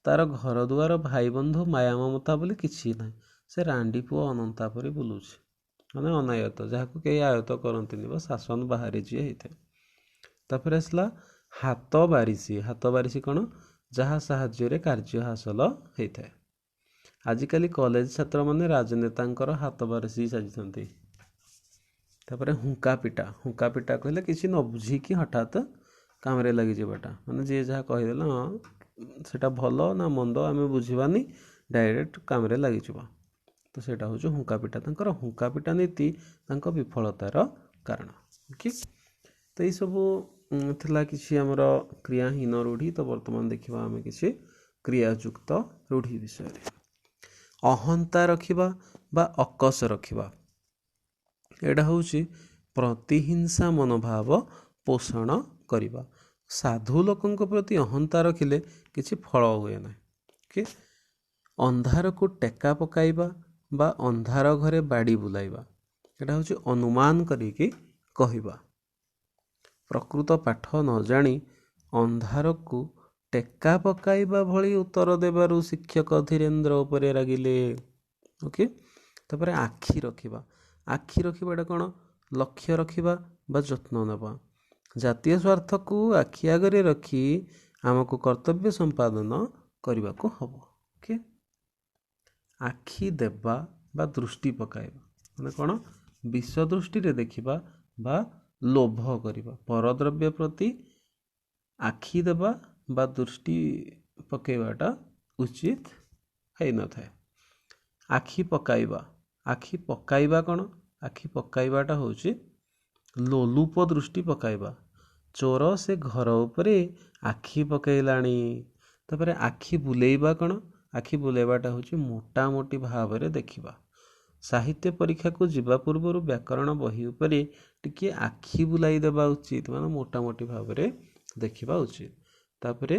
ତାର ଘର ଦୁଆର ଭାଇ ବନ୍ଧୁ ମାୟା ମମତା ବୋଲି କିଛି ନାହିଁ। ସେ ରାଣ୍ଡି ପୁଅ ଅନନ୍ତା ପରି ବୁଲୁଛି, ମାନେ ଅନାୟତ, ଯାହାକୁ କେହି ଆୟତ କରନ୍ତିନି ବା ଶାସନ ବାହାରେ ଯିଏ ହେଇଥାଏ। ତାପରେ ଆସିଲା ହାତ ବାରିଶି। ହାତ ବାରିଶି କ'ଣ? ଯାହା ସାହାଯ୍ୟରେ କାର୍ଯ୍ୟ ହାସଲ ହେଇଥାଏ। ଆଜିକାଲି କଲେଜ ଛାତ୍ରମାନେ ରାଜନେତାଙ୍କର ହାତ ବାରିଶି ସାଜିଛନ୍ତି। ତାପରେ ହୁଙ୍କା ପିଟା। ହୁଙ୍କା ପିଟା କହିଲେ କିଛି ନ ବୁଝିକି ହଠାତ୍ କାମରେ ଲାଗିଯିବାଟା, ମାନେ ଯିଏ ଯାହା କହିଦେଲା ହଁ ସେଟା ଭଲ ନା ମନ୍ଦ ଆମେ ବୁଝିବାନି, ଡାଇରେକ୍ଟ କାମରେ ଲାଗିଯିବା। ତ ସେଇଟା ହେଉଛି ହୁଙ୍କା ପିଟା। ତାଙ୍କର ହୁଙ୍କା ପିଟା ନୀତି ତାଙ୍କ ବିଫଳତାର କାରଣ। ଓକେ। ତ ଏଇସବୁ ଥିଲା କିଛି ଆମର କ୍ରିୟାହୀନ ରୂଢ଼ି। ତ ବର୍ତ୍ତମାନ ଦେଖିବା ଆମେ କିଛି କ୍ରିୟାଯୁକ୍ତ ରୂଢ଼ି ବିଷୟରେ। ଅହନ୍ତା ରଖିବା ବା ଅକସ ରଖିବା, ଏଇଟା ହେଉଛି ପ୍ରତିହିଂସା ମନୋଭାବ ପୋଷଣ କରିବା। ସାଧୁ ଲୋକଙ୍କ ପ୍ରତି ଅହନ୍ତା ରଖିଲେ କିଛି ଫଳ ହୁଏ ନାହିଁ। ଓକେ। ଅନ୍ଧାରକୁ ଟେକା ପକାଇବା ବା ଅନ୍ଧାର ଘରେ ବାଡ଼ି ବୁଲାଇବା, ଏଇଟା ହେଉଛି ଅନୁମାନ କରିକି କହିବା। ପ୍ରକୃତ ପାଠ ନ ଜାଣି ଅନ୍ଧାରକୁ ଟେକା ପକାଇବା ଭଳି ଉତ୍ତର ଦେବାରୁ ଶିକ୍ଷକ ଧୀରେନ୍ଦ୍ର ଉପରେ ରାଗିଲେ। ଓକେ। ତାପରେ ଆଖି ରଖିବା। ଆଖି ରଖିବାଟା କ'ଣ? ଲକ୍ଷ୍ୟ ରଖିବା ବା ଯତ୍ନ ନେବା। ଜାତୀୟ ସ୍ୱାର୍ଥକୁ ଆଖି ଆଗରେ ରଖି ଆମକୁ କର୍ତ୍ତବ୍ୟ ସମ୍ପାଦନ କରିବାକୁ ହେବ। ଓକେ। ଆଖି ଦେବା ବା ଦୃଷ୍ଟି ପକାଇବା, ମାନେ କ'ଣ? ବିଷ ଦୃଷ୍ଟିରେ ଦେଖିବା ବା ଲୋଭ କରିବା। ପରଦ୍ରବ୍ୟ ପ୍ରତି ଆଖି ଦେବା ବା ଦୃଷ୍ଟି ପକାଇବାଟା ଉଚିତ ହେଇନଥାଏ। ଆଖି ପକାଇବା। ଆଖି ପକାଇବା କ'ଣ? ଆଖି ପକାଇବାଟା ହେଉଛି ଲୋଲୁପ ଦୃଷ୍ଟି ପକାଇବା। ଚୋର ସେ ଘର ଉପରେ ଆଖି ପକାଇଲାଣି। ତାପରେ ଆଖି ବୁଲେଇବା କ'ଣ? ଆଖି ବୁଲେଇବାଟା ହେଉଛି ମୋଟାମୋଟି ଭାବରେ ଦେଖିବା। ସାହିତ୍ୟ ପରୀକ୍ଷାକୁ ଯିବା ପୂର୍ବରୁ ବ୍ୟାକରଣ ବହି ଉପରେ ଟିକିଏ ଆଖି ବୁଲାଇ ଦେବା ଉଚିତ, ମାନେ ମୋଟାମୋଟି ଭାବରେ ଦେଖିବା ଉଚିତ। ତାପରେ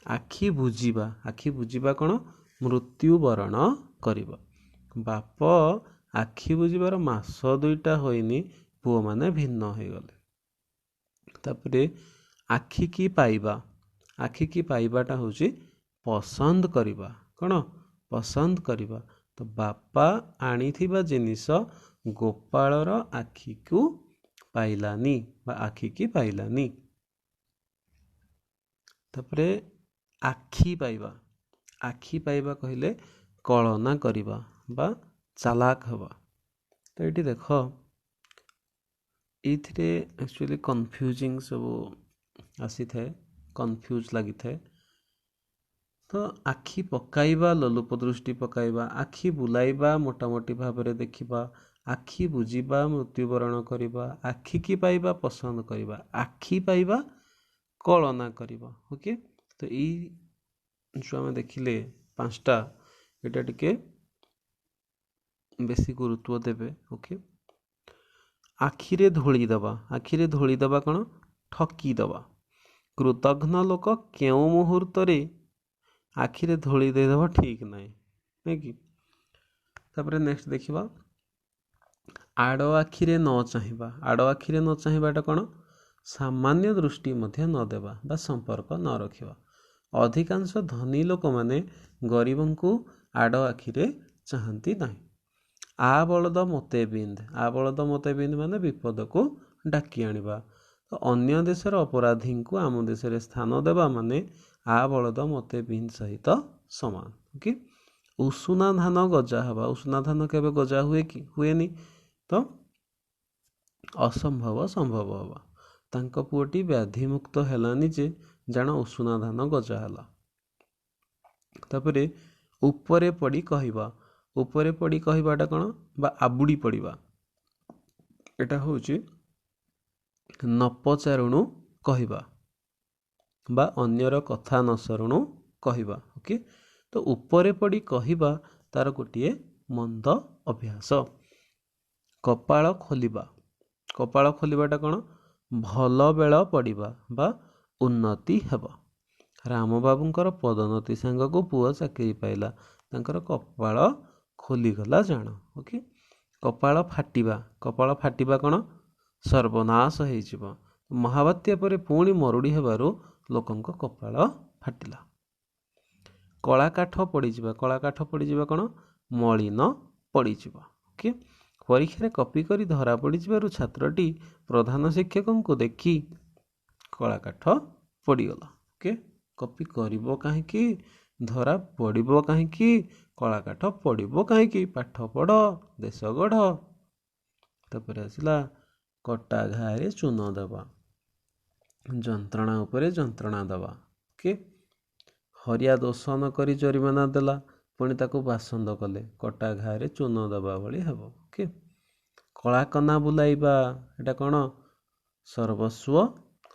ଆଖି ବୁଜିବା। ଆଖି ବୁଜିବା କ'ଣ? ମୃତ୍ୟୁବରଣ କରିବା। ବାପ ଆଖି ବୁଜିବାର ମାସ 2ଟା ହୋଇନି ପୁଅମାନେ ଭିନ୍ନ ହୋଇଗଲେ। ତାପରେ ଆଖିକି ପାଇବା। ଆଖିକି ପାଇବାଟା ହେଉଛି ପସନ୍ଦ କରିବା। କ'ଣ? ପସନ୍ଦ କରିବା। ତ ବାପା ଆଣିଥିବା ଜିନିଷ ଗୋପାଳର ଆଖିକୁ ପାଇଲାନି ବା ଆଖିକି ପାଇଲାନି। ତାପରେ ଆଖି ପାଇବା। ଆଖି ପାଇବା କହିଲେ କଳନା କରିବା ବା ଚାଲାକ ହେବା। ତ ଏଇଠି ଦେଖ, ଏଇଥିରେ ଆକ୍ଚୁଆଲି କନଫ୍ୟୁଜିଂ ସବୁ ଆସିଥାଏ, କନଫ୍ୟୁଜ ଲାଗିଥାଏ। ତ ଆଖି ପକାଇବା ଲୋଲୁପ ଦୃଷ୍ଟି ପକାଇବା, ଆଖି ବୁଲାଇବା ମୋଟାମୋଟି ଭାବରେ ଦେଖିବା, ଆଖି ବୁଜିବା ମୃତ୍ୟୁବରଣ କରିବା, ଆଖିକି ପାଇବା ପସନ୍ଦ କରିବା, ଆଖି ପାଇବା କଳନା କରିବା। ଓକେ। ତ ଏଇ ଯେଉଁ ଆମେ ଦେଖିଲେ 5ଟା, ଏଇଟା ଟିକେ ବେଶୀ ଗୁରୁତ୍ୱ ଦେବେ। ଓକେ। ଆଖିରେ ଧୂଳି ଦେବା। ଆଖିରେ ଧୂଳି ଦେବା କ'ଣ? ଠକି ଦେବା। କୃତଘ୍ନ ଲୋକ କେଉଁ ମୁହୂର୍ତ୍ତରେ ଆଖିରେ ଧୂଳି ଦେଇଦେବା ଠିକ୍ ନାହିଁ, ନାଇଁ କି? ତାପରେ ନେକ୍ସଟ ଦେଖିବା ଆଡ଼ ଆଖିରେ ନ ଚାହିଁବା। ଆଡ଼ ଆଖିରେ ନ ଚାହିଁବାଟା କ'ଣ? ସାମାନ୍ୟ ଦୃଷ୍ଟି ମଧ୍ୟ ନ ଦେବା ବା ସମ୍ପର୍କ ନ ରଖିବା। ଅଧିକାଂଶ ଧନୀ ଲୋକମାନେ ଗରିବଙ୍କୁ ଆଡ଼ ଆଖିରେ ଚାହାନ୍ତି ନାହିଁ। ଆ ବଳଦ ମୋତେ ବିନ୍ଧ। ଆ ବଳଦ ମୋତେ ବିନ୍ଧ ମାନେ ବିପଦକୁ ଡାକି ଆଣିବା। ତ ଅନ୍ୟ ଦେଶର ଅପରାଧୀଙ୍କୁ ଆମ ଦେଶରେ ସ୍ଥାନ ଦେବା ମାନେ ଆ ବଳଦ ମୋତେ ବିନ୍ଧ ସହିତ ସମାନ। ଓକେ। ଉଷୁନା ଧାନ ଗଜା ହେବା। ଉଷୁନା ଧାନ କେବେ ଗଜା ହୁଏ କି? ହୁଏନି। ତ ଅସମ୍ଭବ ସମ୍ଭବ ହେବା। ତାଙ୍କ ପୁଅଟି ବ୍ୟାଧିମୁକ୍ତ ହେଲାନି ଯେ ଜାଣ ଉଷୁନା ଧାନ ଗଜା ହେଲା। ତାପରେ ଉପରେ ପଡ଼ି କହିବା। ଉପରେ ପଡ଼ି କହିବାଟା କ'ଣ? ବା ଆବୁଡ଼ି ପଡ଼ିବା। ଏଟା ହେଉଛି ନ ପଚାରୁଣୁ କହିବା ବା ଅନ୍ୟର କଥା ନ ସରୁଣୁ କହିବା। ଓକେ। ତ ଉପରେ ପଡ଼ି କହିବା ତାର ଗୋଟିଏ ମନ୍ଦ ଅଭ୍ୟାସ। କପାଳ ଖୋଲିବା, କପାଳ ଖୋଲିବାଟା କ'ଣ? ଭଲ ବେଳ ପଡ଼ିବା ବା ଉନ୍ନତି ହେବ। ରାମବାବୁଙ୍କର ପଦୋନ୍ନତି ସାଙ୍ଗକୁ ପୁଅ ଚାକିରି ପାଇଲା, ତାଙ୍କର କପାଳ ଖୋଲିଗଲା ଜାଣ। ଓକେ। କପାଳ ଫାଟିବା, କପାଳ ଫାଟିବା କ'ଣ? ସର୍ବନାଶ ହେଇଯିବ। ମହାବାତ୍ୟା ପରେ ପୁଣି ମରୁଡ଼ି ହେବାରୁ ଲୋକଙ୍କ କପାଳ ଫାଟିଲା। କଳା କାଠ ପଡ଼ିଯିବା, କଳା କାଠ ପଡ଼ିଯିବା କ'ଣ? ମଳିନ ପଡ଼ିଯିବ। ଓକେ। ପରୀକ୍ଷାରେ କପି କରି ଧରା ପଡ଼ିଯିବାରୁ ଛାତ୍ରଟି ପ୍ରଧାନ ଶିକ୍ଷକଙ୍କୁ ଦେଖି କଳା କାଠ ପଡ଼ିଗଲା। ଓକେ। କପି କରିବ କାହିଁକି? ଧରା ପଡ଼ିବ କାହିଁକି? କଳା କାଠ ପଡ଼ିବ କାହିଁକି? ପାଠ ପଢ଼, ଦେଶ ଗଢ଼। ତାପରେ ଆସିଲା କଟା ଘାରେ ଚୂନ ଦେବା, ଯନ୍ତ୍ରଣା ଉପରେ ଯନ୍ତ୍ରଣା ଦେବା। ଓକେ। ହରିଆ ଦୋଷ ନ କରି ଜରିମାନା ଦେଲା, ପୁଣି ତାକୁ ବାସନ୍ଦ କଲେ, କଟା ଘାରେ ଚୂନ ଦେବା ଭଳି ହେବ। ଓକେ। କଳାକନା ବୁଲାଇବା, ଏଟା କ'ଣ? ସର୍ବସ୍ୱ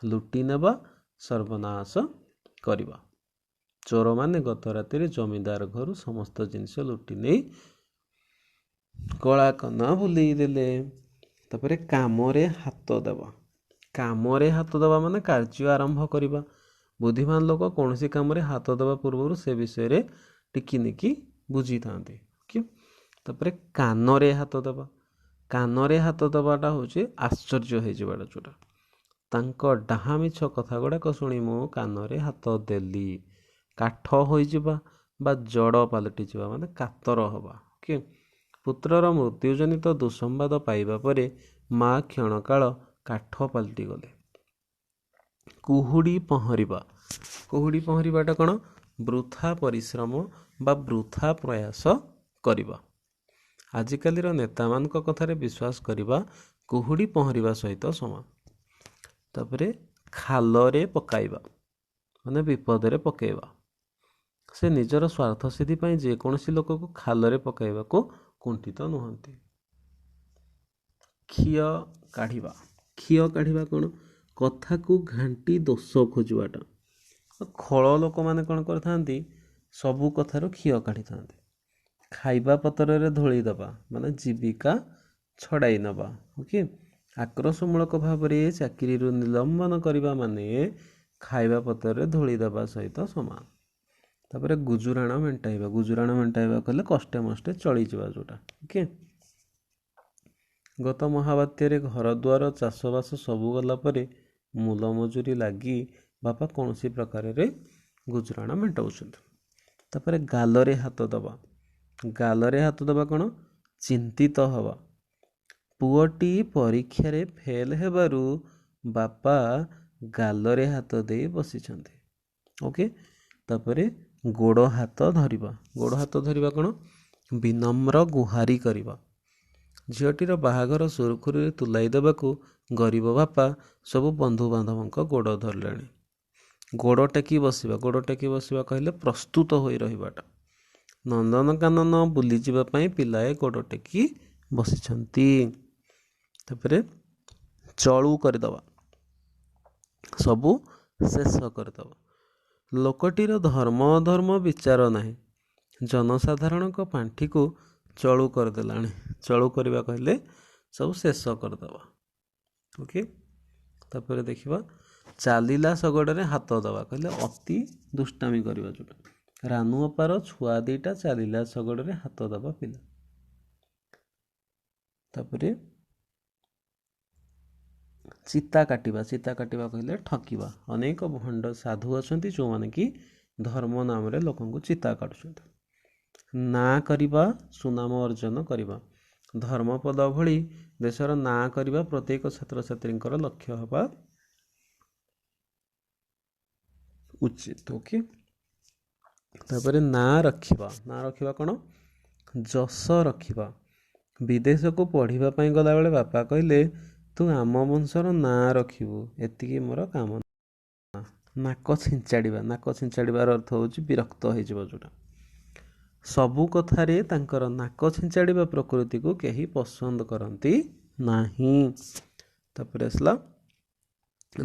ଲୁଟି ନେବା, ସର୍ବନାଶ କରିବା। ଚୋରମାନେ ଗତ ରାତିରେ ଜମିଦାର ଘରୁ ସମସ୍ତ ଜିନିଷ ଲୁଟି ନେଇ କଳାକନା ବୁଲେଇ ଦେଲେ। ତାପରେ କାମରେ ହାତ ଦେବା, କାମରେ ହାତ ଦେବା ମାନେ କାର୍ଯ୍ୟ ଆରମ୍ଭ କରିବା। ବୁଦ୍ଧିମାନ ଲୋକ କୌଣସି କାମରେ ହାତ ଦେବା ପୂର୍ବରୁ ସେ ବିଷୟରେ ଟିକିନିକି ବୁଝିଥାନ୍ତି। ତାପରେ କାନରେ ହାତ ଦେବା, କାନରେ ହାତ ଦେବାଟା ହେଉଛି ଆଶ୍ଚର୍ଯ୍ୟ ହେଇଯିବାଟା ଯେଉଁଟା। ତାଙ୍କ ଡାହା ମିଛ କଥା ଗୁଡ଼ାକ ଶୁଣି ମୁଁ କାନରେ ହାତ ଦେଲି। କାଠ ହୋଇଯିବା ବା ଜଡ଼ ପାଲଟିଯିବା ମାନେ କାତର ହେବା। ଓକେ। ପୁତ୍ରର ମୃତ୍ୟୁଜନିତ ଦୁଃସମ୍ବାଦ ପାଇବା ପରେ ମା କ୍ଷଣକାଳ କାଠ ପାଲଟି ଗଲେ। କୁହୁଡ଼ି ପହଁରିବା, କୁହୁଡ଼ି ପହଁରିବାଟା କ'ଣ? ବୃଥା ପରିଶ୍ରମ ବା ବୃଥା ପ୍ରୟାସ କରିବା। ଆଜିକାଲିର ନେତାମାନଙ୍କ କଥାରେ ବିଶ୍ୱାସ କରିବା କୁହୁଡ଼ି ପହଁରିବା ସହିତ ସମାନ। ତାପରେ ଖାଲରେ ପକାଇବା ମାନେ ବିପଦରେ ପକାଇବା। ସେ ନିଜର ସ୍ୱାର୍ଥ ସିଦ୍ଧି ପାଇଁ ଯେକୌଣସି ଲୋକକୁ ଖାଲରେ ପକାଇବାକୁ କୁଣ୍ଠିତ ନୁହନ୍ତି। ଖିଅ କାଢ଼ିବା, ଖିଅ କାଢ଼ିବା କ'ଣ? କଥାକୁ ଘାଣ୍ଟି ଦୋଷ ଖୋଜିବାଟା। ଖଳ ଲୋକମାନେ କ'ଣ କରିଥାନ୍ତି? ସବୁ କଥାରୁ ଖିଅ କାଢ଼ିଥାନ୍ତି। ଖାଇବା ପତ୍ରରେ ଧୂଳି ଦେବା ମାନେ ଜୀବିକା ଛଡ଼ାଇ ନେବା। ଓକେ। ଆକ୍ରୋଶମୂଳକ ଭାବରେ ଚାକିରିରୁ ନିଲମ୍ବନ କରିବା ମାନେ ଖାଇବା ପତ୍ରରେ ଧୂଳି ଦେବା ସହିତ ସମାନ। ତାପରେ ଗୁଜୁରାଣ ମେଣ୍ଟାଇବା, ଗୁଜୁରାଣ ମେଣ୍ଟାଇବା କହିଲେ କଷ୍ଟେ ମଷ୍ଟେ ଚଳିଯିବା ଯେଉଁଟା। ଓକେ। ଗତ ମହାବାତ୍ୟାରେ ଘରଦ୍ୱାର ଚାଷବାସ ସବୁ ଗଲା ପରେ ମୂଲ ମଜୁରୀ ଲାଗି ବାପା କୌଣସି ପ୍ରକାରରେ ଗୁଜୁରାଣ ମେଣ୍ଟାଉଛନ୍ତି। ତାପରେ ଗାଲରେ ହାତ ଦେବା, ଗାଲରେ ହାତ ଦେବା କ'ଣ? ଚିନ୍ତିତ ହେବା। ପୁଅଟି ପରୀକ୍ଷାରେ ଫେଲ ହେବାରୁ ବାପା ଗାଲରେ ହାତ ଦେଇ ବସିଛନ୍ତି। ଓକେ। ତାପରେ ଗୋଡ଼ ହାତ ଧରିବା, ଗୋଡ଼ ହାତ ଧରିବା କ'ଣ? ବିନମ୍ର ଗୁହାରି କରିବା। ଝିଅଟିର ବାହାଘର ସୁରୁଖୁରୁରେ ତୁଲାଇ ଦେବାକୁ ଗରିବ ବାପା ସବୁ ବନ୍ଧୁବାନ୍ଧବଙ୍କ ଗୋଡ଼ ଧରିଲେଣି। ଗୋଡ଼ ଟେକି ବସିବା, ଗୋଡ଼ ଟେକି ବସିବା କହିଲେ ପ୍ରସ୍ତୁତ ହୋଇ ରହିବାଟା। ନନ୍ଦନକାନନ ବୁଲିଯିବା ପାଇଁ ପିଲାଏ ଗୋଡ଼ ଟେକି ବସିଛନ୍ତି। ତାପରେ ଚଳୁ କରିଦେବା, ସବୁ ଶେଷ କରିଦେବା। ଲୋକଟିର ଧର୍ମ ଅଧର୍ମ ବିଚାର ନାହିଁ, ଜନସାଧାରଣଙ୍କ ପାଣ୍ଠିକୁ ଚଳୁ କରିଦେଲାଣି। ଚଳୁ କରିବା କହିଲେ ସବୁ ଶେଷ କରିଦେବା। ଓକେ। ତାପରେ ଦେଖିବା ଚାଲିଲା ଶଗଡ଼ରେ ହାତ ଦେବା କହିଲେ ଅତି ଦୁଷ୍ଟାମି କରିବା ଯେଉଁଟା। ରାନୁ ଅପାର ଛୁଆ ଦିଟା ଚାଲିଲା ଶଗଡ଼ରେ ହାତ ଦେବା ପିଲା। ତାପରେ ଚିତା କାଟିବା, ଚିତା କାଟିବା କହିଲେ ଠକିବା। ଅନେକ ଭଣ୍ଡ ସାଧୁ ଅଛନ୍ତି ଯେଉଁମାନେ କି ଧର୍ମ ନାମରେ ଲୋକଙ୍କୁ ଚିତା କାଟୁଛନ୍ତି। ନାଁ କରିବା, ସୁନାମ ଅର୍ଜନ କରିବା। ଧର୍ମପଦ ଭଳି ଦେଶର ନାଁ କରିବା ପ୍ରତ୍ୟେକ ଛାତ୍ରଛାତ୍ରୀଙ୍କର ଲକ୍ଷ୍ୟ ହେବା ଉଚିତ। ଓକେ। ତାପରେ ନାଁ ରଖିବା, ନାଁ ରଖିବା କ'ଣ? ଯଶ ରଖିବା। ବିଦେଶକୁ ପଢ଼ିବା ପାଇଁ ଗଲାବେଳେ ବାପା କହିଲେ ତୁ ଆମ ବଂଶର ନାଁ ରଖିବୁ, ଏତିକି ମୋର କାମ। ନାକ ଛିଞ୍ଚାଡ଼ିବା, ନାକ ଛିଞ୍ଚାଡ଼ିବାର ଅର୍ଥ ହେଉଛି ବିରକ୍ତ ହେଇଯିବ ଯେଉଁଟା। ସବୁ କଥାରେ ତାଙ୍କର ନାକ ଛିଞ୍ଚାଡ଼ିବା ପ୍ରକୃତିକୁ କେହି ପସନ୍ଦ କରନ୍ତି ନାହିଁ। ତାପରେ ଆସିଲା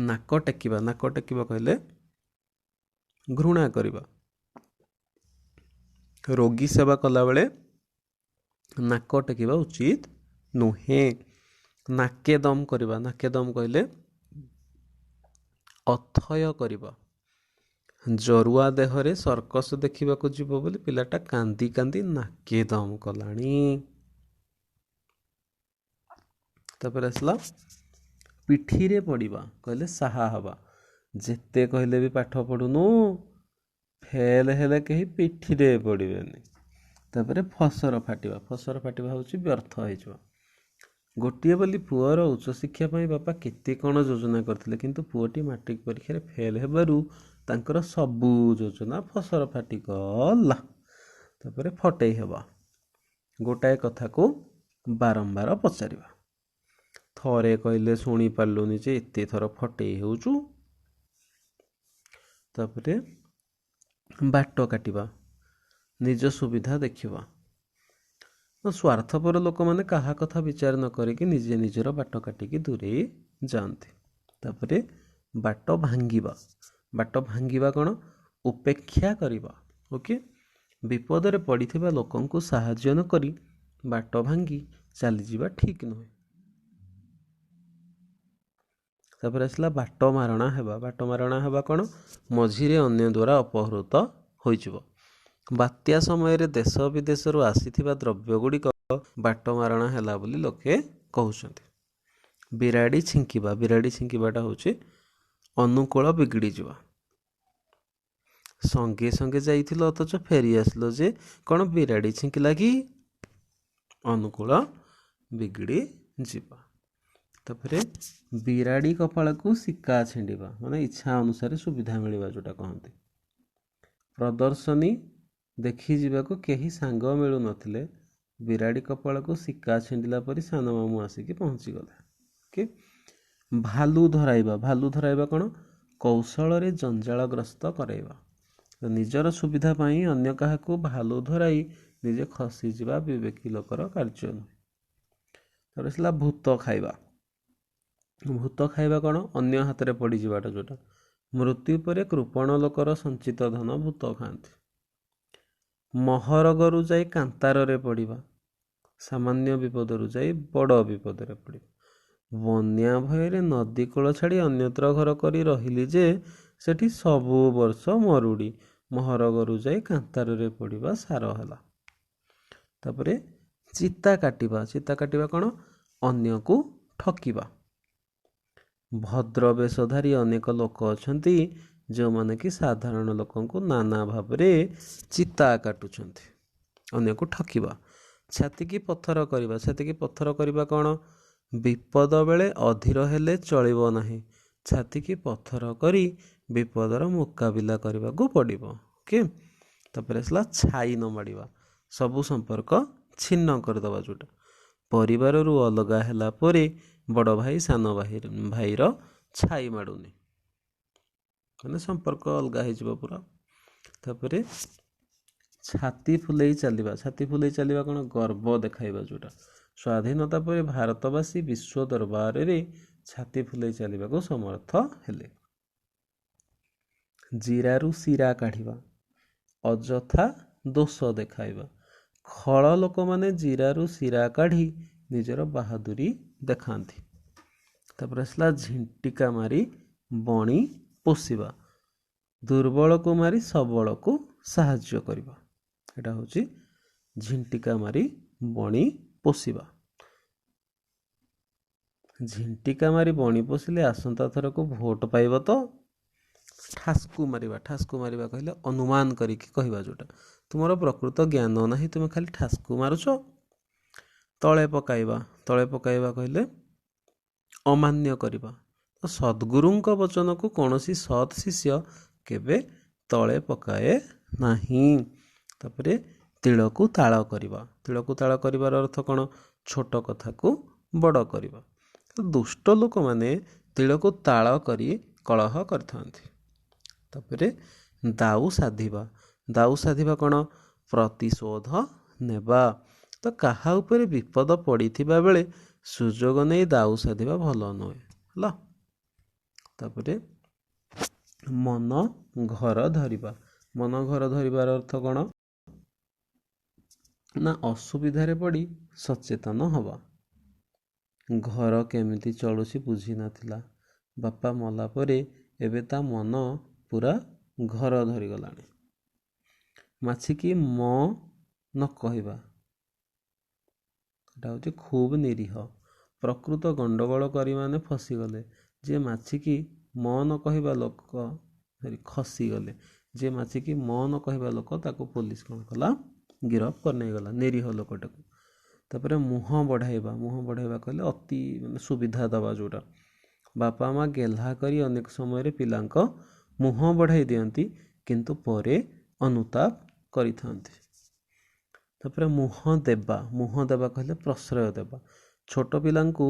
ନାକ ଟେକିବା, ନାକ ଟେକିବା କହିଲେ ଘୃଣା କରିବା। ରୋଗୀ ସେବା କଲାବେଳେ ନାକ ଟେକିବା ଉଚିତ ନୁହେଁ। ନାକେ ଦମ୍ କରିବା, ନାକେ ଦମ୍ କହିଲେ ଅଥୟ କରିବା। ଜରୁଆ ଦେହରେ ସର୍କସ ଦେଖିବାକୁ ଯିବ ବୋଲି ପିଲାଟା କାନ୍ଦି କାନ୍ଦି ନାକେ ଦମ୍ କଲାଣି। ତାପରେ ଆସିଲା ପିଠିରେ ପଡ଼ିବା, କହିଲେ ସାହା ହେବା। ଯେତେ କହିଲେ ବି ପାଠ ପଢ଼ୁନୁ, ଫେଲ୍ ହେଲେ କେହି ପିଠିରେ ପଡ଼ିବେନି। ତାପରେ ଫସର ଫାଟିବା, ଫସର ଫାଟିବା ହେଉଛି ବ୍ୟର୍ଥ ହେଇଯିବ। ଗୋଟିଏ ବୋଲି ପୁଅର ଉଚ୍ଚଶିକ୍ଷା ପାଇଁ ବାପା କେତେ କ'ଣ ଯୋଜନା କରିଥିଲେ, କିନ୍ତୁ ପୁଅଟି ମାଟ୍ରିକ ପରୀକ୍ଷାରେ ଫେଲ୍ ହେବାରୁ ତାଙ୍କର ସବୁ ଯୋଜନା ଫସର ଫାଟିଗଲା। ତାପରେ ଫଟେଇ ହେବା, ଗୋଟାଏ କଥାକୁ ବାରମ୍ବାର ପଚାରିବା। ଥରେ କହିଲେ ଶୁଣି ପାରିଲୁନି ଯେ ଏତେ ଥର ଫଟେଇ ହେଉଛୁ। ତାପରେ ବାଟ କାଟିବା, ନିଜ ସୁବିଧା ଦେଖିବା। ସ୍ୱାର୍ଥପର ଲୋକମାନେ କାହା କଥା ବିଚାର ନ କରିକି ନିଜେ ନିଜର ବାଟ କାଟିକି ଦୂରେଇ ଯାଆନ୍ତି। ତାପରେ ବାଟ ଭାଙ୍ଗିବା, ବାଟ ଭାଙ୍ଗିବା କ'ଣ? ଉପେକ୍ଷା କରିବା। ଓକେ, ବିପଦରେ ପଡ଼ିଥିବା ଲୋକଙ୍କୁ ସାହାଯ୍ୟ ନ କରି ବାଟ ଭାଙ୍ଗି ଚାଲିଯିବା ଠିକ୍ ନୁହେଁ। ତାପରେ ଆସିଲା ବାଟ ମାରଣା ହେବା, ବାଟ ମାରଣା ହେବା କ'ଣ? ମଝିରେ ଅନ୍ୟ ଦ୍ୱାରା ଅପହୃତ ହୋଇଯିବ। ବାତ୍ୟା ସମୟରେ ଦେଶ ବିଦେଶରୁ ଆସିଥିବା ଦ୍ରବ୍ୟ ଗୁଡ଼ିକ ବାଟ ମାରଣା ହେଲା ବୋଲି ଲୋକେ କହୁଛନ୍ତି। ବିରାଡ଼ି ଛିଙ୍କିବା, ବିରାଡ଼ି ଛିଙ୍କିବାଟା ହେଉଛି ଅନୁକୂଳ ବିଗିଡ଼ିଯିବା। ସଙ୍ଗେ ସଙ୍ଗେ ଯାଇଥିଲ ଅଥଚ ଫେରି ଆସିଲ ଯେ କ'ଣ ବିରାଡ଼ି ଛିଙ୍କିଲା କି? ଅନୁକୂଳ ବିଗିଡ଼ି ଯିବା। ତାପରେ ବିରାଡ଼ି କପାଳକୁ ଶିକା ଛିଣ୍ଡିବା, ମାନେ ଇଚ୍ଛା ଅନୁସାରେ ସୁବିଧା ମିଳିବା ଯେଉଁଟା କହନ୍ତି। ପ୍ରଦର୍ଶନୀ ଦେଖି ଯିବାକୁ କେହି ସାଙ୍ଗ ମିଳୁନଥିଲେ, ବିରାଡ଼ି କପାଳକୁ ଶିକା ଛିଣ୍ଡିଲା ପରି ସାନ ମାମୁଁ ଆସିକି ପହଞ୍ଚିଗଲେ। ଓକେ, ଭାଲୁ ଧରାଇବା, ଭାଲୁ ଧରାଇବା କ'ଣ? କୌଶଳରେ ଜଞ୍ଜାଳଗ୍ରସ୍ତ କରାଇବା। ନିଜର ସୁବିଧା ପାଇଁ ଅନ୍ୟ କାହାକୁ ଭାଲୁ ଧରାଇ ନିଜେ ଖସିଯିବା ବିବେକୀ ଲୋକର କାର୍ଯ୍ୟ ନୁହେଁ। ତାପରେ ଆସିଲା ଭୂତ ଖାଇବା। ଭୂତ ଖାଇବା କ'ଣ? ଅନ୍ୟ ହାତରେ ପଡ଼ିଯିବାଟା ଯେଉଁଟା। ମୃତ୍ୟୁ ପରେ କୃପଣ ଲୋକର ସଞ୍ଚିତ ଧନ ଭୂତ ଖାଆନ୍ତି। ମହରଗରୁ ଯାଇ କାନ୍ତାରରେ ପଡ଼ିବା, ସାମାନ୍ୟ ବିପଦରୁ ଯାଇ ବଡ଼ ବିପଦରେ ପଡ଼ିବା। ବନ୍ୟା ଭୟରେ ନଦୀ କୂଳ ଛାଡ଼ି ଅନ୍ୟତ୍ର ଘର କରି ରହିଲି ଯେ ସେଠି ସବୁ ବର୍ଷ ମରୁଡ଼ି, ମହରଗରୁ ଯାଇ କାନ୍ତାରରେ ପଡ଼ିବା ସାର ହେଲା। ତାପରେ ଚିତା କାଟିବା, ଚିତା କାଟିବା କ'ଣ? ଅନ୍ୟକୁ ଠକିବା। ଭଦ୍ର ବେଶଧାରୀ ଅନେକ ଲୋକ ଅଛନ୍ତି ଯେଉଁମାନେ କି ସାଧାରଣ ଲୋକଙ୍କୁ ନାନା ଭାବରେ ଚିତା କାଟୁଛନ୍ତି। ଅନ୍ୟକୁ ଠକିବା। ଛାତିକି ପଥର କରିବା, ଛାତିକି ପଥର କରିବା କ'ଣ? ବିପଦ ବେଳେ ଅଧୀର ହେଲେ ଚଳିବ ନାହିଁ, ଛାତିକି ପଥର କରି ବିପଦର ମୁକାବିଲା କରିବାକୁ ପଡ଼ିବ। ଓକେ, ତାପରେ ଆସିଲା ଛାଇ ନ ମାଡ଼ିବା, ସବୁ ସମ୍ପର୍କ ଛିନ୍ନ କରିଦେବା ଯେଉଁଟା। ପରିବାରରୁ ଅଲଗା ହେଲା ପରେ ବଡ଼ ଭାଇ ସାନ ଭାଇର ଛାଇ ମାଡ଼ୁନି, ମାନେ ସମ୍ପର୍କ ଅଲଗା ହେଇଯିବ ପୁରା। ତାପରେ ଛାତି ଫୁଲେଇ ଚାଲିବା, ଛାତି ଫୁଲେଇ ଚାଲିବା କ'ଣ? ଗର୍ବ ଦେଖାଇବା ଯେଉଁଟା। ସ୍ୱାଧୀନତା ପରେ ଭାରତବାସୀ ବିଶ୍ୱ ଦରବାରରେ ଛାତି ଫୁଲେଇ ଚାଲିବାକୁ ସମର୍ଥ ହେଲେ। ଜିରାରୁ ଶିରା କାଢ଼ିବା, ଅଯଥା ଦୋଷ ଦେଖାଇବା। ଖଳ ଲୋକମାନେ ଜିରାରୁ ଶିରା କାଢ଼ି ନିଜର ବାହାଦୁରୀ ଦେଖାନ୍ତି। ତାପରେ ଆସିଲା ଝିଣ୍ଟିକା ମାରି ବଣି ପୋଷିବା, ଦୁର୍ବଳକୁ ମାରି ସବଳକୁ ସାହାଯ୍ୟ କରିବା। ଏଇଟା ହେଉଛି ଝିଣ୍ଟିକା ମାରି ବଣି ପୋଷିବା। ଝିଣ୍ଟିକା ମାରି ବଣି ପୋଷିଲେ ଆସନ୍ତା ଥରକୁ ଭୋଟ ପାଇବ ତ। ଠାସ୍କୁ ମାରିବା, ଠାସ୍କୁ ମାରିବା କହିଲେ ଅନୁମାନ କରିକି କହିବା ଯେଉଁଟା। ତୁମର ପ୍ରକୃତ ଜ୍ଞାନ ନାହିଁ, ତୁମେ ଖାଲି ଠାସ୍କୁ ମାରୁଛ। ତଳେ ପକାଇବା, ତଳେ ପକାଇବା କହିଲେ ଅମାନ୍ୟ କରିବା। ତ ସଦ୍ଗୁରୁଙ୍କ ବଚନକୁ କୌଣସି ସତ୍ ଶିଷ୍ୟ କେବେ ତଳେ ପକାଏ ନାହିଁ। ତାପରେ ତିଳକୁ ତାଳ କରିବା, ତିଳକୁ ତାଳ କରିବାର ଅର୍ଥ କ'ଣ? ଛୋଟ କଥାକୁ ବଡ଼ କରିବା। ଦୁଷ୍ଟ ଲୋକମାନେ ତିଳକୁ ତାଳ କରି କଳହ କରିଥାନ୍ତି। ତାପରେ ଦାଉ ସାଧିବା, ଦାଉ ସାଧିବା କ'ଣ? ପ୍ରତିଶୋଧ ନେବା। ତ କାହା ଉପରେ ବିପଦ ପଡ଼ିଥିବା ବେଳେ ସୁଯୋଗ ନେଇ ଦାଉ ସାଧିବା ଭଲ ନୁହେଁ, ହେଲା। ତାପରେ ମନ ଘର ଧରିବା, ମନ ଘର ଧରିବାର ଅର୍ଥ କ'ଣ? ନା ଅସୁବିଧାରେ ପଡ଼ି ସଚେତନ ହେବା। ଘର କେମିତି ଚଳୁଛି ବୁଝି ନଥିଲା, ବାପା ମଲା ପରେ ଏବେ ତା ମନ ପୁରା ଘର ଧରିଗଲାଣି। ମାଛିକି ମ ନ କହିବା, ଏଟା ହେଉଛି ଖୁବ୍ ନିରୀହ। ପ୍ରକୃତ ଗଣ୍ଡଗୋଳ କରି ମାନେ ଫସିଗଲେ। ଯିଏ ମାଛିକି ମ ନ କହିବା ଲୋକ ଖସିଗଲେ। ଯିଏ ମାଛିକି ମ ନ କହିବା ଲୋକ ତାକୁ ପୋଲିସ କ'ଣ କଲା, ଗିରଫ କରି ନେଇଗଲା, ନିରୀହ ଲୋକଟାକୁ। ତାପରେ ମୁହଁ ବଢ଼ାଇବା। ମୁହଁ ବଢ଼ାଇବା କହିଲେ ଅତି ମାନେ ସୁବିଧା ଦେବା ଯେଉଁଟା। ବାପା ମା ଗେହ୍ଲା କରି ଅନେକ ସମୟରେ ପିଲାଙ୍କ ମୁହଁ ବଢ଼ାଇ ଦିଅନ୍ତି, କିନ୍ତୁ ପରେ ଅନୁତାପ କରିଥାନ୍ତି। ତାପରେ ମୁହଁ ଦେବା। ମୁହଁ ଦେବା କହିଲେ ପ୍ରଶ୍ରୟ ଦେବା। ଛୋଟ ପିଲାଙ୍କୁ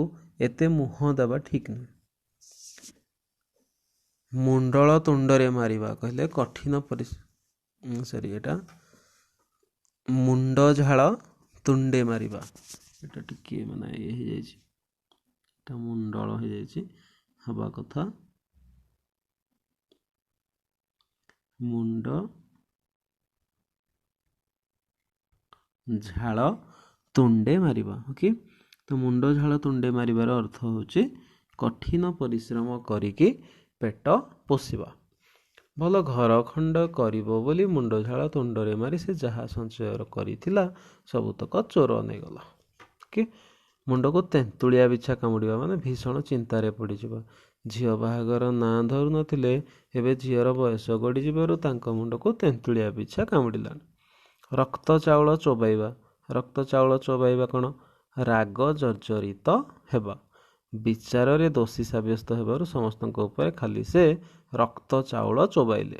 ଏତେ ମୁହଁ ଦେବା ଠିକ୍ ନୁହେଁ। ମୁଣ୍ଡଳ ତୁଣ୍ଡରେ ମାରିବା କହିଲେ କଠିନ ଏଟା ମୁଣ୍ଡ ଝାଳ ତୁଣ୍ଡେ ମାରିବା। ଏଟା ଟିକେ ମାନେ ଇଏ ହେଇଯାଇଛି, ଏଟା ମୁଣ୍ଡଳ ହେଇଯାଇଛି, ହେବା କଥା ମୁଣ୍ଡ ଝାଳ ତୁଣ୍ଡେ ମାରିବା। ଓକେ, ତ ମୁଣ୍ଡ ଝାଳ ତୁଣ୍ଡେ ମାରିବାର ଅର୍ଥ ହେଉଛି କଠିନ ପରିଶ୍ରମ କରିକି ପେଟ ପୋଷିବା। ଭଲ ଘର ଖଣ୍ଡ କରିବ ବୋଲି ମୁଣ୍ଡ ଝାଳ ତୁଣ୍ଡରେ ମାରି ସେ ଯାହା ସଞ୍ଚୟ କରିଥିଲା ସବୁତକ ଚୋର ନେଇଗଲା। ଓକେ, ମୁଣ୍ଡକୁ ତେନ୍ତୁଳିଆ ବିଛା କାମୁଡ଼ିବା ମାନେ ଭୀଷଣ ଚିନ୍ତାରେ ପଡ଼ିଯିବା। ଝିଅ ବାହାଘର ନାଁ ଧରୁନଥିଲେ, ଏବେ ଝିଅର ବୟସ ଗଡ଼ିଯିବାରୁ ତାଙ୍କ ମୁଣ୍ଡକୁ ତେନ୍ତୁଳିଆ ବିଛା କାମୁଡ଼ିଲାଣି। ରକ୍ତ ଚାଉଳ ଚୋବାଇବା। ରକ୍ତ ଚାଉଳ ଚୋବାଇବା କ'ଣ, ରାଗ ଜର୍ଜରିତ ହେବା। ବିଚାରରେ ଦୋଷୀ ସାବ୍ୟସ୍ତ ହେବାରୁ ସମସ୍ତଙ୍କ ଉପରେ ଖାଲି ସେ ରକ୍ତ ଚାଉଳ ଚୋବାଇଲେ।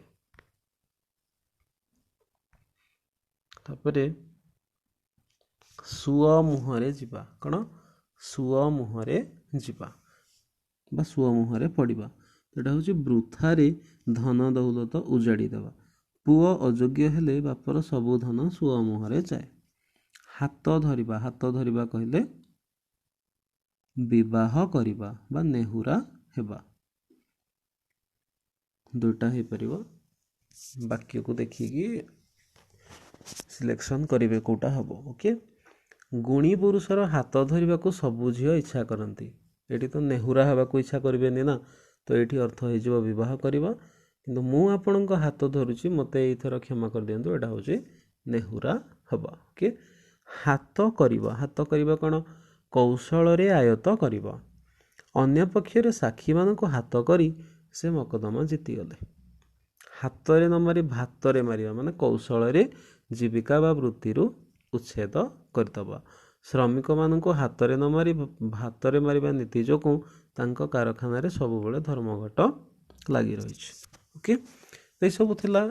ତାପରେ ସୁଅ ମୁହଁରେ ଯିବା। କ'ଣ, ସୁଅ ମୁହଁରେ ଯିବା ବା ସୁଅ ମୁହଁରେ ପଡ଼ିବା। ଏଟା ହେଉଛି ବୃଥାରେ ଧନ ଦୌଲତ ଉଜାଡ଼ି ଦେବା। ପୁଅ ଅଯୋଗ୍ୟ ହେଲେ ବାପର ସବୁ ଧନ ସୁଅ ମୁହଁରେ ଯାଏ। ହାତ ଧରିବା। ହାତ ଧରିବା କହିଲେ ବିବାହ କରିବା ବା ନେହୁରା ହେବା। ଦୁଇଟା ହେଇପାରିବ। ବାକ୍ୟକୁ ଦେଖିକି ସିଲେକ୍ସନ୍ କରିବେ କେଉଁଟା ହେବ। ଓକେ, ଗୁଣୀ ପୁରୁଷର ହାତ ଧରିବାକୁ ସବୁ ଝିଅ ଇଚ୍ଛା କରନ୍ତି। ଏଠି ତ ନେହୁରା ହେବାକୁ ଇଚ୍ଛା କରିବେନି ନା, ତ ଏଇଠି ଅର୍ଥ ହେଇଯିବ ବିବାହ କରିବା। କିନ୍ତୁ ମୁଁ ଆପଣଙ୍କ ହାତ ଧରୁଛି, ମୋତେ ଏଇଥର କ୍ଷମା କରିଦିଅନ୍ତୁ, ଏଇଟା ହେଉଛି ନେହୁରା ହେବା। ଓକେ, ହାତ କରିବା। ହାତ କରିବା କ'ଣ, କୌଶଳରେ ଆୟତ କରିବା। ଅନ୍ୟ ପକ୍ଷରେ ସାକ୍ଷୀମାନଙ୍କୁ ହାତ କରି ସେ ମକଦ୍ଦମା ଜିତିଗଲେ। ହାତରେ ନ ମାରି ଭାତରେ ମାରିବା ମାନେ କୌଶଳରେ ଜୀବିକା ବା ବୃତ୍ତିରୁ ଉଚ୍ଛେଦ କରିଦେବା। ଶ୍ରମିକମାନଙ୍କୁ ହାତରେ ନ ମାରି ଭାତରେ ମାରିବା ନୀତି ଯୋଗୁଁ ତାଙ୍କ କାରଖାନାରେ ସବୁବେଳେ ଧର୍ମଘଟ ଲାଗି ରହିଛି। ଓକେ, ଏସବୁ ଥିଲା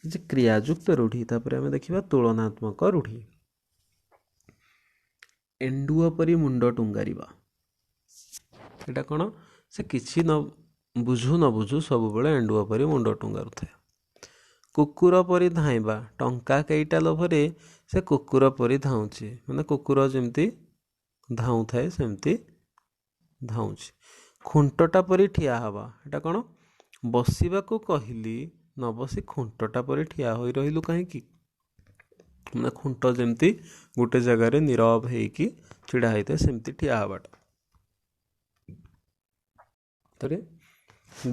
ଯେ କ୍ରିୟାଯୁକ୍ତ ରୂଢ଼ି। ତାପରେ ଆମେ ଦେଖିବା ତୁଳନାତ୍ମକ ରୂଢ଼ି। ଏଣ୍ଡୁଅ ପରି ମୁଣ୍ଡ ଟୁଙ୍ଗାରିବା। ଏଇଟା କ'ଣ, ସେ କିଛି ନ ବୁଝୁ ସବୁବେଳେ ଏଣ୍ଡୁଅ ପରି ମୁଣ୍ଡ ଟୁଙ୍ଗାରୁଥାଏ। କୁକୁର ପରି ଧାଇଁବା। ଟଙ୍କା କେଇଟା ଲୋଭରେ ସେ କୁକୁର ପରି ଧାଉଁଛି, ମାନେ କୁକୁର ଯେମିତି ଧାଉଁଥାଏ ସେମିତି ଧାଉଁଛି। ଖୁଣ୍ଟଟା ପରି ଠିଆ ହେବା। ଏଟା କ'ଣ, ବସିବାକୁ କହିଲି ନ ବସି ଖୁଣ୍ଟଟା ପରି ଠିଆ ହୋଇ ରହିଲୁ କାହିଁକି। ମାନେ ଖୁଣ୍ଟ ଯେମିତି ଗୋଟେ ଜାଗାରେ ନୀରବ ହେଇକି ଛିଡ଼ା ହେଇଥାଏ, ସେମିତି ଠିଆ ହେବାଟା। ତାପରେ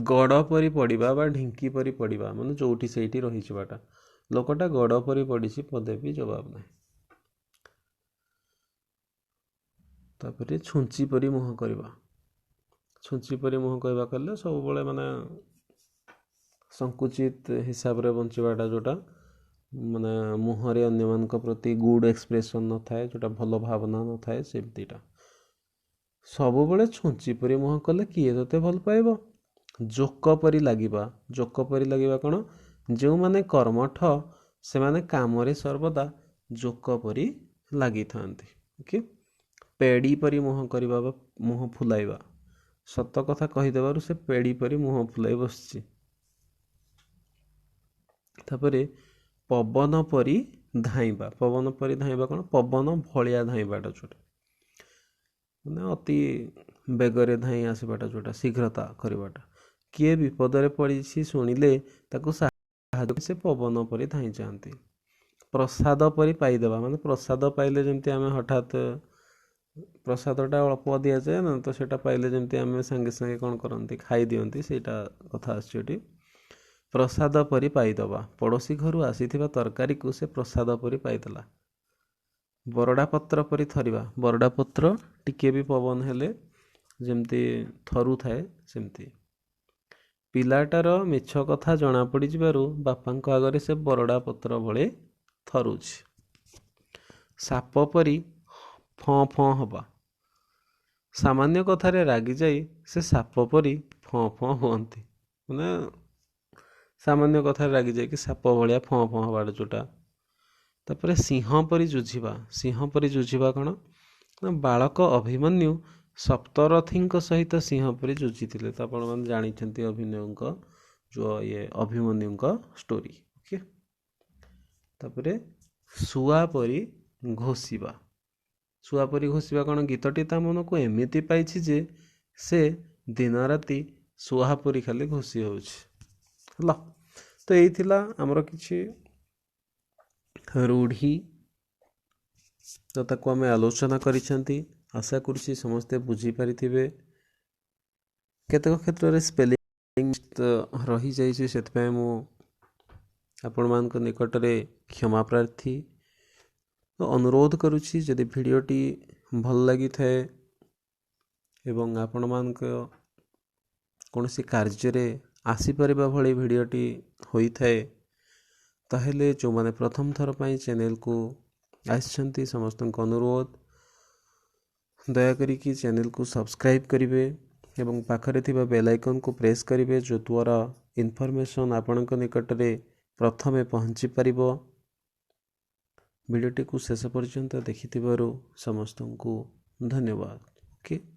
ଗଡ଼ ପରି ପଡ଼ିବା ବା ଢିଙ୍କି ପରି ପଡ଼ିବା, ମାନେ ଯେଉଁଠି ସେଇଠି ରହିଯିବାଟା। ଲୋକଟା ଗଡ଼ ପରି ପଡ଼ିଛି, ପଦେ ବି ଜବାବ ନାହିଁ। ତାପରେ ଛୁଞ୍ଚି ପରି ମୁହଁ କରିବା। ଛୁଞ୍ଚି ପରି ମୁହଁ କହିବା କଲେ ସବୁବେଳେ ମାନେ ସଙ୍କୁଚିତ ହିସାବରେ ବଞ୍ଚିବାଟା, ଯେଉଁଟା ମାନେ ମୁହଁରେ ଅନ୍ୟମାନଙ୍କ ପ୍ରତି ଗୁଡ୍ ଏକ୍ସପ୍ରେସନ୍ ନଥାଏ, ଯେଉଁଟା ଭଲ ଭାବନା ନଥାଏ, ସେମିତିଟା। ସବୁବେଳେ ଛୁଞ୍ଚି ପରି ମୁହଁ କଲେ କିଏ ତୋତେ ଭଲ ପାଇବ। ଜୋକ ପରି ଲାଗିବା। ଜୋକ ପରି ଲାଗିବା କ'ଣ, ଯେଉଁମାନେ କର୍ମଠ ସେମାନେ କାମରେ ସର୍ବଦା ଜୋକ ପରି ଲାଗିଥାନ୍ତି। ଓକେ, ପେଡ଼ି ପରି ମୁହଁ କରିବା ବା ମୁହଁ ଫୁଲାଇବା। ସତ କଥା କହିଦେବାରୁ ସେ ପେଡ଼ି ପରି ମୁହଁ ଫୁଲାଇ ବସିଛି। ତାପରେ ପବନ ପରି ଧାଇଁବା। ପବନ ପରି ଧାଇଁବା କ'ଣ, ପବନ ଭଳିଆ ଧାଇଁବାଟା ଯେଉଁଟା, ମାନେ ଅତି ବେଗରେ ଧାଇଁ ଆସିବାଟା, ଯେଉଁଟା ଶୀଘ୍ରତା କରିବାଟା। କିଏ ବିପଦରେ ପଡ଼ିଛି ଶୁଣିଲେ ତାକୁ ସାହାଯ୍ୟ ସେ ପବନ ପରି ଧାଇଁ ଯାଆନ୍ତି। ପ୍ରସାଦ ପରି ପାଇଦେବା, ମାନେ ପ୍ରସାଦ ପାଇଲେ ଯେମିତି ଆମେ ହଠାତ୍ ପ୍ରସାଦଟା ଅଳ୍ପ ଦିଆଯାଏ ନା, ତ ସେଇଟା ପାଇଲେ ଯେମିତି ଆମେ ସାଙ୍ଗେ ସାଙ୍ଗେ କ'ଣ କରନ୍ତି, ଖାଇଦିଅନ୍ତି, ସେଇଟା କଥା ଆସୁଛି ଏଠି। ପ୍ରସାଦ ପରି ପାଇଦେବା, ପଡ଼ୋଶୀ ଘରୁ ଆସିଥିବା ତରକାରୀକୁ ସେ ପ୍ରସାଦ ପରି ପାଇଦେଲା। ବରଡ଼ା ପତ୍ର ପରି ଥରିବା, ବରଡ଼ା ପତ୍ର ଟିକେ ବି ପବନ ହେଲେ ଯେମିତି ଥରୁଥାଏ ସେମିତି। ପିଲାଟାର ମିଛ କଥା ଜଣାପଡ଼ିଯିବାରୁ ବାପାଙ୍କ ଆଗରେ ସେ ବରଡ଼ା ପତ୍ର ଭଳି ଥରୁଛି। ସାପ ପରି ଫଁ ଫଁ ହେବା, ସାମାନ୍ୟ କଥାରେ ରାଗିଯାଇ ସେ ସାପ ପରି ଫଁ ଫଁ ହୁଅନ୍ତି, ମାନେ ସାମାନ୍ୟ କଥାରେ ରାଗିଯାଇକି ସାପ ଭଳିଆ ଫଁ ଫଁ ହେବାଟା ଯେଉଁଟା। ତାପରେ ସିଂହ ପରି ଯୁଝିବା, ସିଂହ ପରି ଯୁଝିବା କ'ଣ ନା, ବାଳକ ଅଭିମନ୍ୟୁ ସପ୍ତରଥୀଙ୍କ ସହିତ ସିଂହ ପରି ଯୁଝିଥିଲେ। ତ ଆପଣମାନେ ଜାଣିଛନ୍ତି ଅଭିମନ୍ୟୁଙ୍କ ଅଭିମନ୍ୟୁଙ୍କ ଷ୍ଟୋରି। ଓକେ। ତାପରେ ଶୁଆ ପରି ଘୋଷିବା, ଶୁଆ ପରି ଘୋଷିବା କ'ଣ, ଗୀତଟି ତା ମନକୁ ଏମିତି ପାଇଛି ଯେ ସେ ଦିନ ରାତି ଶୁଆ ପରି ଖାଲି ଘୋଷି ହେଉଛି। ହେଲା, ତ ଏଇ ଥିଲା ଆମର କିଛି ରୂଢ଼ି, ତ ତାକୁ ଆମେ ଆଲୋଚନା କରିଛନ୍ତି। ଆଶା କରୁଛି ସମସ୍ତେ ବୁଝିପାରିଥିବେ। କେତେକ କ୍ଷେତ୍ରରେ ସ୍ପେଲିଂ ରହିଯାଇଛି, ସେଥିପାଇଁ ମୁଁ ଆପଣମାନଙ୍କ ନିକଟରେ କ୍ଷମା ପ୍ରାର୍ଥୀ। ତ ଅନୁରୋଧ କରୁଛି, ଯଦି ଭିଡ଼ିଓଟି ଭଲ ଲାଗିଥାଏ ଏବଂ ଆପଣମାନଙ୍କ କୌଣସି କାର୍ଯ୍ୟରେ ଆସିପାରିବା ଭଳି ଭିଡ଼ିଓଟି ହୋଇଥାଏ, ତାହେଲେ ଯେଉଁମାନେ ପ୍ରଥମ ଥର ପାଇଁ ଚ୍ୟାନେଲକୁ ଆସିଛନ୍ତି ସମସ୍ତଙ୍କୁ ଅନୁରୋଧ, ଦୟାକରିକି ଚ୍ୟାନେଲକୁ ସବସ୍କ୍ରାଇବ୍ କରିବେ ଏବଂ ପାଖରେ ଥିବା ବେଲ୍ ଆଇକନ୍କୁ ପ୍ରେସ୍ କରିବେ, ଯଦ୍ୱାରା ଇନଫର୍ମେସନ୍ ଆପଣଙ୍କ ନିକଟରେ ପ୍ରଥମେ ପହଞ୍ଚି ପାରିବ। ଭିଡ଼ିଓଟିକୁ ଶେଷ ପର୍ଯ୍ୟନ୍ତ ଦେଖିଥିବାରୁ ସମସ୍ତଙ୍କୁ ଧନ୍ୟବାଦ। ଓକେ।